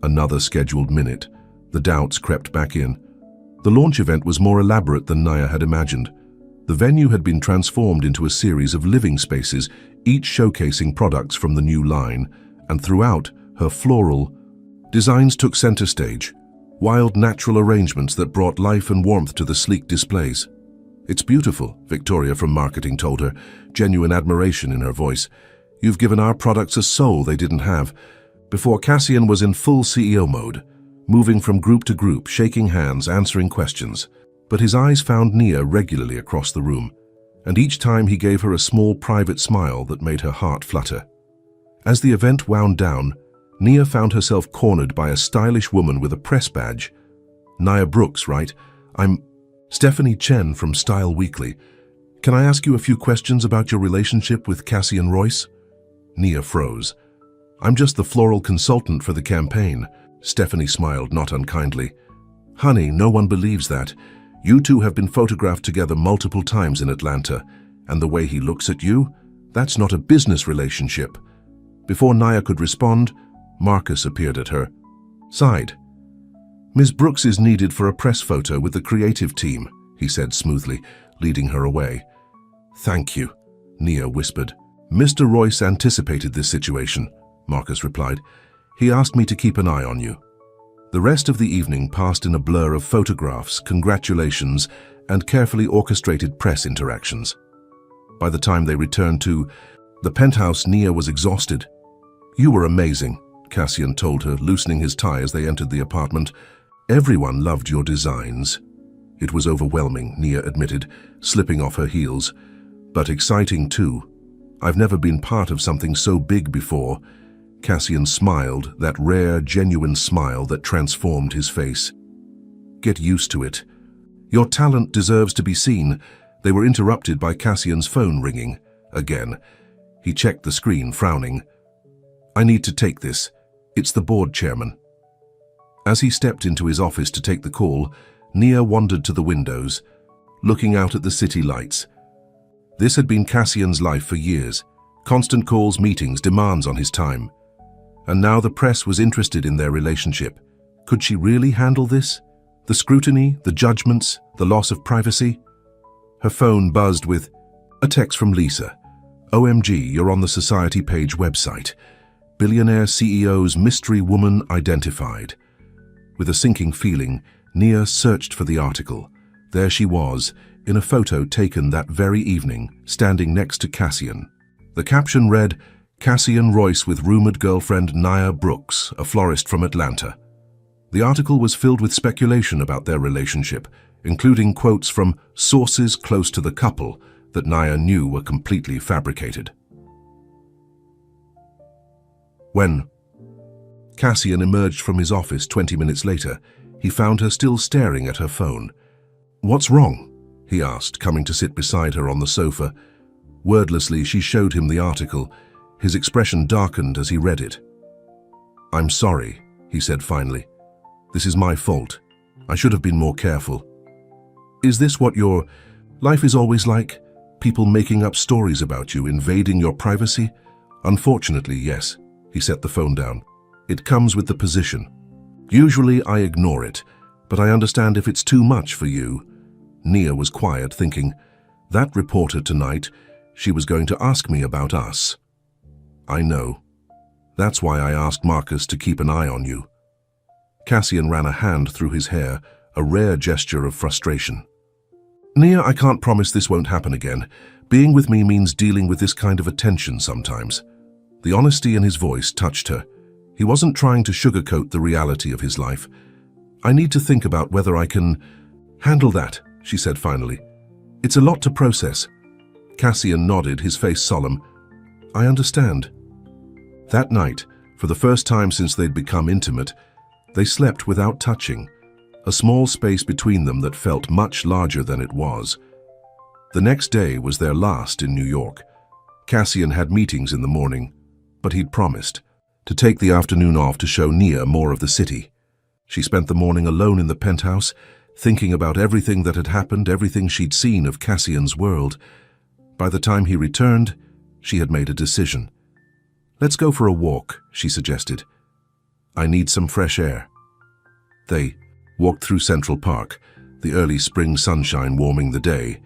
another scheduled minute, the doubts crept back in. The launch event was more elaborate than Nia had imagined. The venue had been transformed into a series of living spaces, each showcasing products from the new line, and throughout, her floral designs took center stage, wild natural arrangements that brought life and warmth to the sleek displays. "It's beautiful," Victoria from marketing told her, genuine admiration in her voice. "You've given our products a soul they didn't have." Before Cassian was in full CEO mode, moving from group to group, shaking hands, answering questions. But his eyes found Nia regularly across the room, and each time he gave her a small private smile that made her heart flutter. As the event wound down, Nia found herself cornered by a stylish woman with a press badge. "Nia Brooks, right? I'm Stephanie Chen from Style Weekly. Can I ask you a few questions about your relationship with Cassian Royce?" Nia froze. "I'm just the floral consultant for the campaign." Stephanie smiled, not unkindly. "Honey, no one believes that. You two have been photographed together multiple times in Atlanta, and the way he looks at you, that's not a business relationship." Before Nia could respond, Marcus appeared at her side. "Ms. Brooks is needed for a press photo with the creative team," he said smoothly, leading her away. "Thank you," Nia whispered. "Mr. Royce anticipated this situation," Marcus replied. "He asked me to keep an eye on you." The rest of the evening passed in a blur of photographs, congratulations, and carefully orchestrated press interactions. By the time they returned to the penthouse, Nia was exhausted. "You were amazing," Cassian told her, loosening his tie as they entered the apartment. "Everyone loved your designs." "It was overwhelming," Nia admitted, slipping off her heels. "But exciting too. I've never been part of something so big before." Cassian smiled, that rare, genuine smile that transformed his face. "Get used to it. Your talent deserves to be seen." They were interrupted by Cassian's phone ringing. Again. He checked the screen, frowning. I need to take this. It's the board chairman." As he stepped into his office to take the call, Nia wandered to the windows, looking out at the city lights. This had been Cassian's life for years. Constant calls, meetings, demands on his time. And now the press was interested in their relationship. Could she really handle this? The scrutiny, the judgments, the loss of privacy? Her phone buzzed with a text from Lisa. "OMG, you're on the Society page website. Billionaire CEO's mystery woman identified." With a sinking feeling, Nia searched for the article. There she was, in a photo taken that very evening, standing next to Cassian. The caption read, "Cassian Royce with rumored girlfriend Nia Brooks, a florist from Atlanta." The article was filled with speculation about their relationship, including quotes from sources close to the couple that Nia knew were completely fabricated. When Cassian emerged from his office 20 minutes later, he found her still staring at her phone. "What's wrong?" he asked, coming to sit beside her on the sofa. Wordlessly, she showed him the article. His expression darkened as he read it. "I'm sorry," he said finally. "This is my fault. I should have been more careful." "Is this what your life is always like? People making up stories about you, invading your privacy?" "Unfortunately, yes." He set the phone down. "It comes with the position. Usually I ignore it, but I understand if it's too much for you." Nia was quiet, thinking, "That reporter tonight, she was going to ask me about us." "I know. That's why I asked Marcus to keep an eye on you." Cassian ran a hand through his hair, a rare gesture of frustration. "Nia, I can't promise this won't happen again. Being with me means dealing with this kind of attention sometimes." The honesty in his voice touched her. He wasn't trying to sugarcoat the reality of his life. "I need to think about whether I can handle that," she said finally. "It's a lot to process." Cassian nodded, his face solemn. "I understand." That night, for the first time since they'd become intimate, they slept without touching, a small space between them that felt much larger than it was. The next day was their last in New York. Cassian had meetings in the morning, but he'd promised to take the afternoon off to show Nia more of the city. She spent the morning alone in the penthouse, thinking about everything that had happened, everything she'd seen of Cassian's world. By the time he returned, she had made a decision. "Let's go for a walk," she suggested. "I need some fresh air." They walked through Central Park, the early spring sunshine warming the day.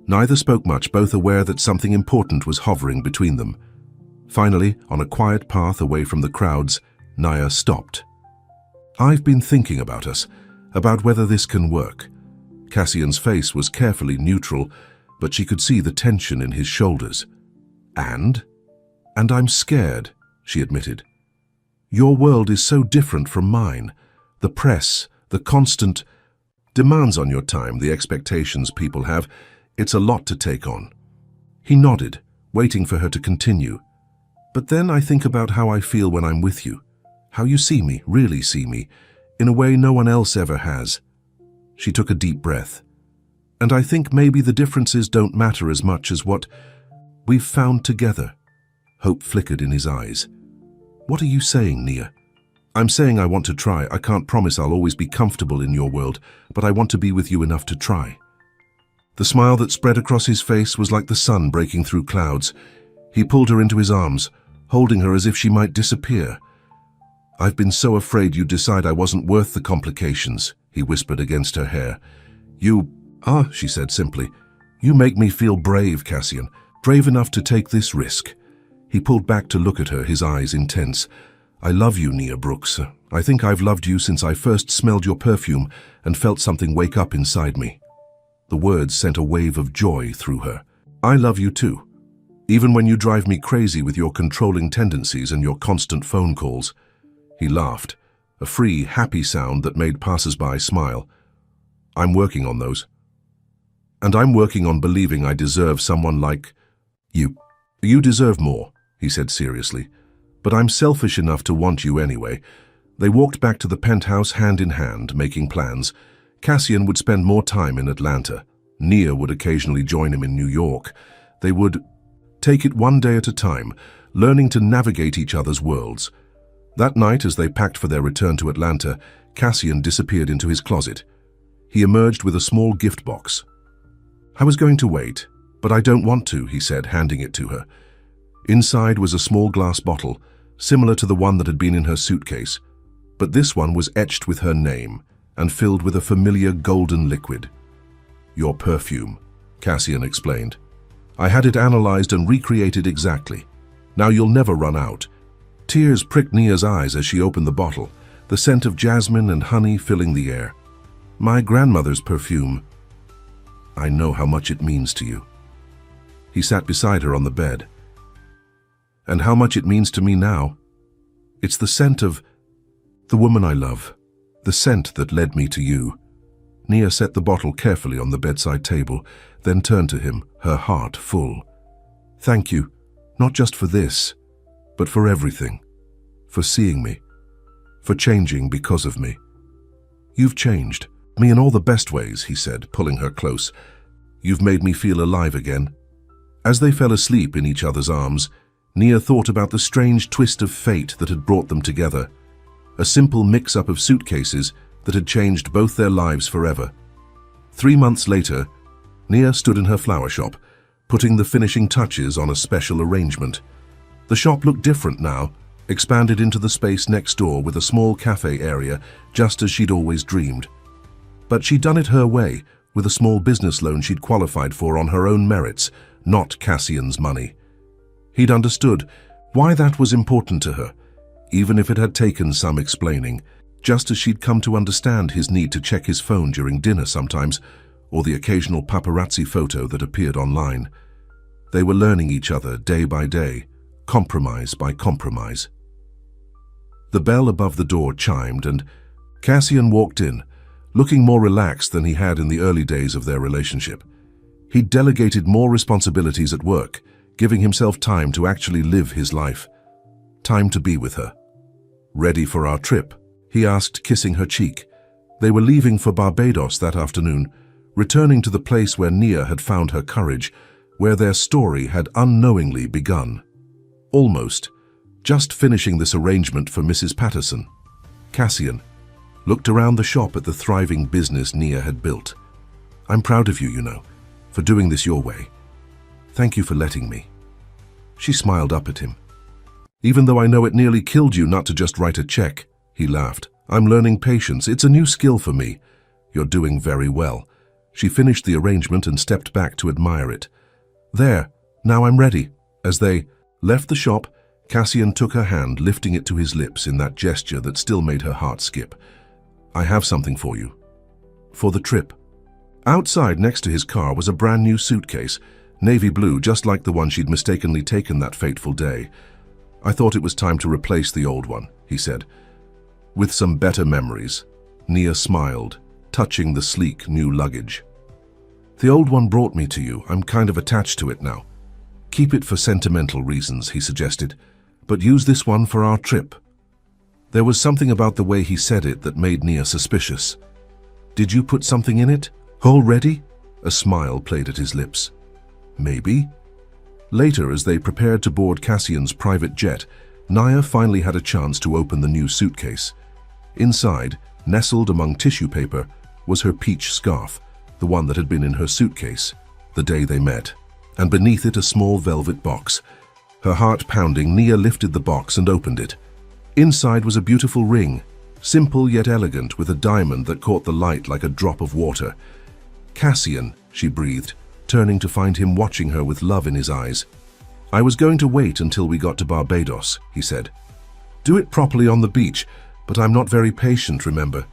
Neither spoke much, both aware that something important was hovering between them. Finally, on a quiet path away from the crowds, Nia stopped. "I've been thinking about us, about whether this can work." Cassian's face was carefully neutral, but she could see the tension in his shoulders. And I'm scared," she admitted. "Your world is so different from mine. The press, the constant demands on your time, the expectations people have, it's a lot to take on." He nodded, waiting for her to continue. "But then I think about how I feel when I'm with you, how you see me, really see me, in a way no one else ever has." She took a deep breath. "And I think maybe the differences don't matter as much as what we've found together." Hope flickered in his eyes. "What are you saying, Nia?" "I'm saying I want to try. I can't promise I'll always be comfortable in your world, but I want to be with you enough to try." The smile that spread across his face was like the sun breaking through clouds. He pulled her into his arms, holding her as if she might disappear. "I've been so afraid you'd decide I wasn't worth the complications," he whispered against her hair. She said simply. "You make me feel brave, Cassian, brave enough to take this risk." He pulled back to look at her, his eyes intense. "I love you, Nia Brooks. I think I've loved you since I first smelled your perfume and felt something wake up inside me." The words sent a wave of joy through her. "I love you too. Even when you drive me crazy with your controlling tendencies and your constant phone calls." He laughed, a free, happy sound that made passers-by smile. "I'm working on those. And I'm working on believing I deserve someone like you." "You deserve more," he said seriously. "But I'm selfish enough to want you anyway." They walked back to the penthouse hand in hand, making plans. Cassian would spend more time in Atlanta. Nia would occasionally join him in New York. They would Take it one day at a time, learning to navigate each other's worlds. That night, as they packed for their return to Atlanta, Cassian disappeared into his closet. He emerged with a small gift box. "I was going to wait, but I don't want to," he said, handing it to her. Inside was a small glass bottle, similar to the one that had been in her suitcase, but this one was etched with her name and filled with a familiar golden liquid. "Your perfume," Cassian explained. "I had it analyzed and recreated exactly. Now you'll never run out." Tears pricked Nia's eyes as she opened the bottle, the scent of jasmine and honey filling the air. "My grandmother's perfume. I know how much it means to you." He sat beside her on the bed. "And how much it means to me now? It's the scent of the woman I love, the scent that led me to you." Nia set the bottle carefully on the bedside table, then turned to him, her heart full. "Thank you, not just for this, but for everything. For seeing me. For changing because of me. You've changed me in all the best ways," he said, pulling her close. "You've made me feel alive again." As they fell asleep in each other's arms, Nia thought about the strange twist of fate that had brought them together. A simple mix-up of suitcases that had changed both their lives forever. 3 months later, Nia stood in her flower shop, putting the finishing touches on a special arrangement. The shop looked different now, expanded into the space next door with a small cafe area, just as she'd always dreamed. But she'd done it her way, with a small business loan she'd qualified for on her own merits, not Cassian's money. He'd understood why that was important to her, even if it had taken some explaining, just as she'd come to understand his need to check his phone during dinner sometimes, or the occasional paparazzi photo that appeared online. They were learning each other day by day, compromise by compromise. The bell above the door chimed and Cassian walked in, looking more relaxed than he had in the early days of their relationship. He'd delegated more responsibilities at work, giving himself time to actually live his life. Time to be with her. "Ready for our trip?" he asked, kissing her cheek. They were leaving for Barbados that afternoon, returning to the place where Nia had found her courage, where their story had unknowingly begun. Almost. Just finishing this arrangement for Mrs. Patterson. Cassian looked around the shop at the thriving business Nia had built. "I'm proud of you, you know, for doing this your way. Thank you for letting me." She smiled up at him. "Even though I know it nearly killed you not to just write a check," he laughed. "I'm learning patience. It's a new skill for me. You're doing very well." She finished the arrangement and stepped back to admire it. "There, now I'm ready." As they left the shop, Cassian took her hand, lifting it to his lips in that gesture that still made her heart skip. "I have something for you. For the trip." Outside, next to his car, was a brand new suitcase, navy blue, just like the one she'd mistakenly taken that fateful day. "I thought it was time to replace the old one," he said. "With some better memories." Nia smiled, touching the sleek new luggage. "The old one brought me to you. I'm kind of attached to it now." "Keep it for sentimental reasons," he suggested, "but use this one for our trip." There was something about the way he said it that made Nia suspicious. "Did you put something in it? Already?" A smile played at his lips. "Maybe." Later, as they prepared to board Cassian's private jet, Nia finally had a chance to open the new suitcase. Inside, nestled among tissue paper, was her peach scarf, the one that had been in her suitcase the day they met, and beneath it a small velvet box. Her heart pounding, Nia lifted the box and opened it. Inside was a beautiful ring, simple yet elegant, with a diamond that caught the light like a drop of water. "Cassian," she breathed, turning to find him watching her with love in his eyes. "I was going to wait until we got to Barbados," he said. "Do it properly on the beach, but I'm not very patient, remember."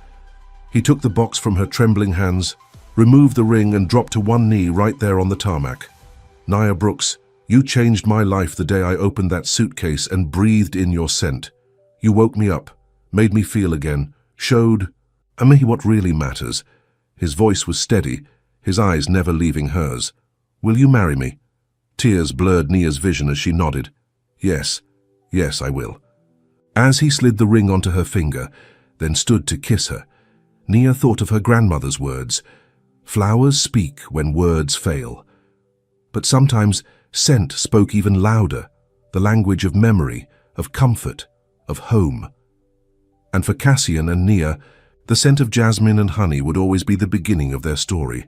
He took the box from her trembling hands, removed the ring and dropped to one knee right there on the tarmac. "Nia Brooks, you changed my life the day I opened that suitcase and breathed in your scent. You woke me up, made me feel again, showed me what really matters." His voice was steady, his eyes never leaving hers. "Will you marry me?" Tears blurred Nia's vision as she nodded. "Yes, yes, I will." As he slid the ring onto her finger, then stood to kiss her, Nia thought of her grandmother's words. "Flowers speak when words fail." But sometimes scent spoke even louder, the language of memory, of comfort, of home. And for Cassian and Nia, the scent of jasmine and honey would always be the beginning of their story.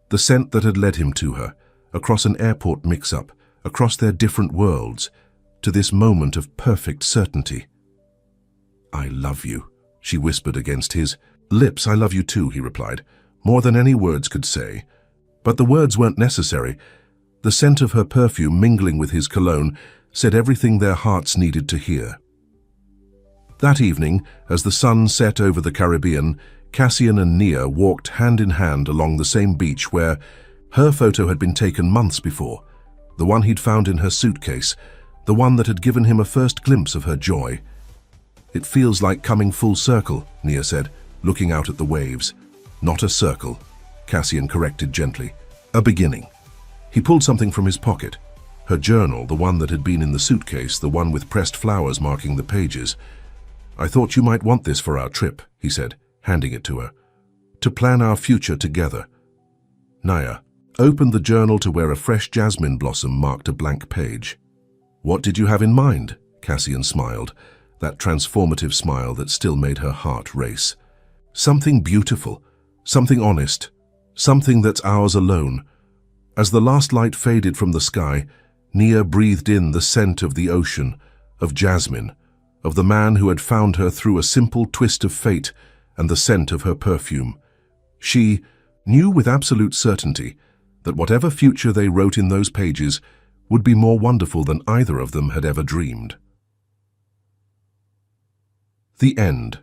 The scent that had led him to her, across an airport mix-up, across their different worlds, to this moment of perfect certainty. "I love you," she whispered against his lips. "I love you too," he replied, more than any words could say. But the words weren't necessary. The scent of her perfume mingling with his cologne said everything their hearts needed to hear. That evening, as the sun set over the Caribbean, Cassian and Nia walked hand in hand along the same beach where her photo had been taken months before, the one he'd found in her suitcase, the one that had given him a first glimpse of her joy. "It feels like coming full circle," Nia said, looking out at the waves. "Not a circle," Cassian corrected gently. "A beginning." He pulled something from his pocket. Her journal, the one that had been in the suitcase, the one with pressed flowers marking the pages. "I thought you might want this for our trip," he said, handing it to her. "To plan our future together." Nia opened the journal to where a fresh jasmine blossom marked a blank page. "What did you have in mind?" Cassian smiled, that transformative smile that still made her heart race. "Something beautiful, something honest, something that's ours alone." As the last light faded from the sky, Nia breathed in the scent of the ocean, of jasmine, of the man who had found her through a simple twist of fate, and the scent of her perfume. She knew with absolute certainty that whatever future they wrote in those pages would be more wonderful than either of them had ever dreamed. The end.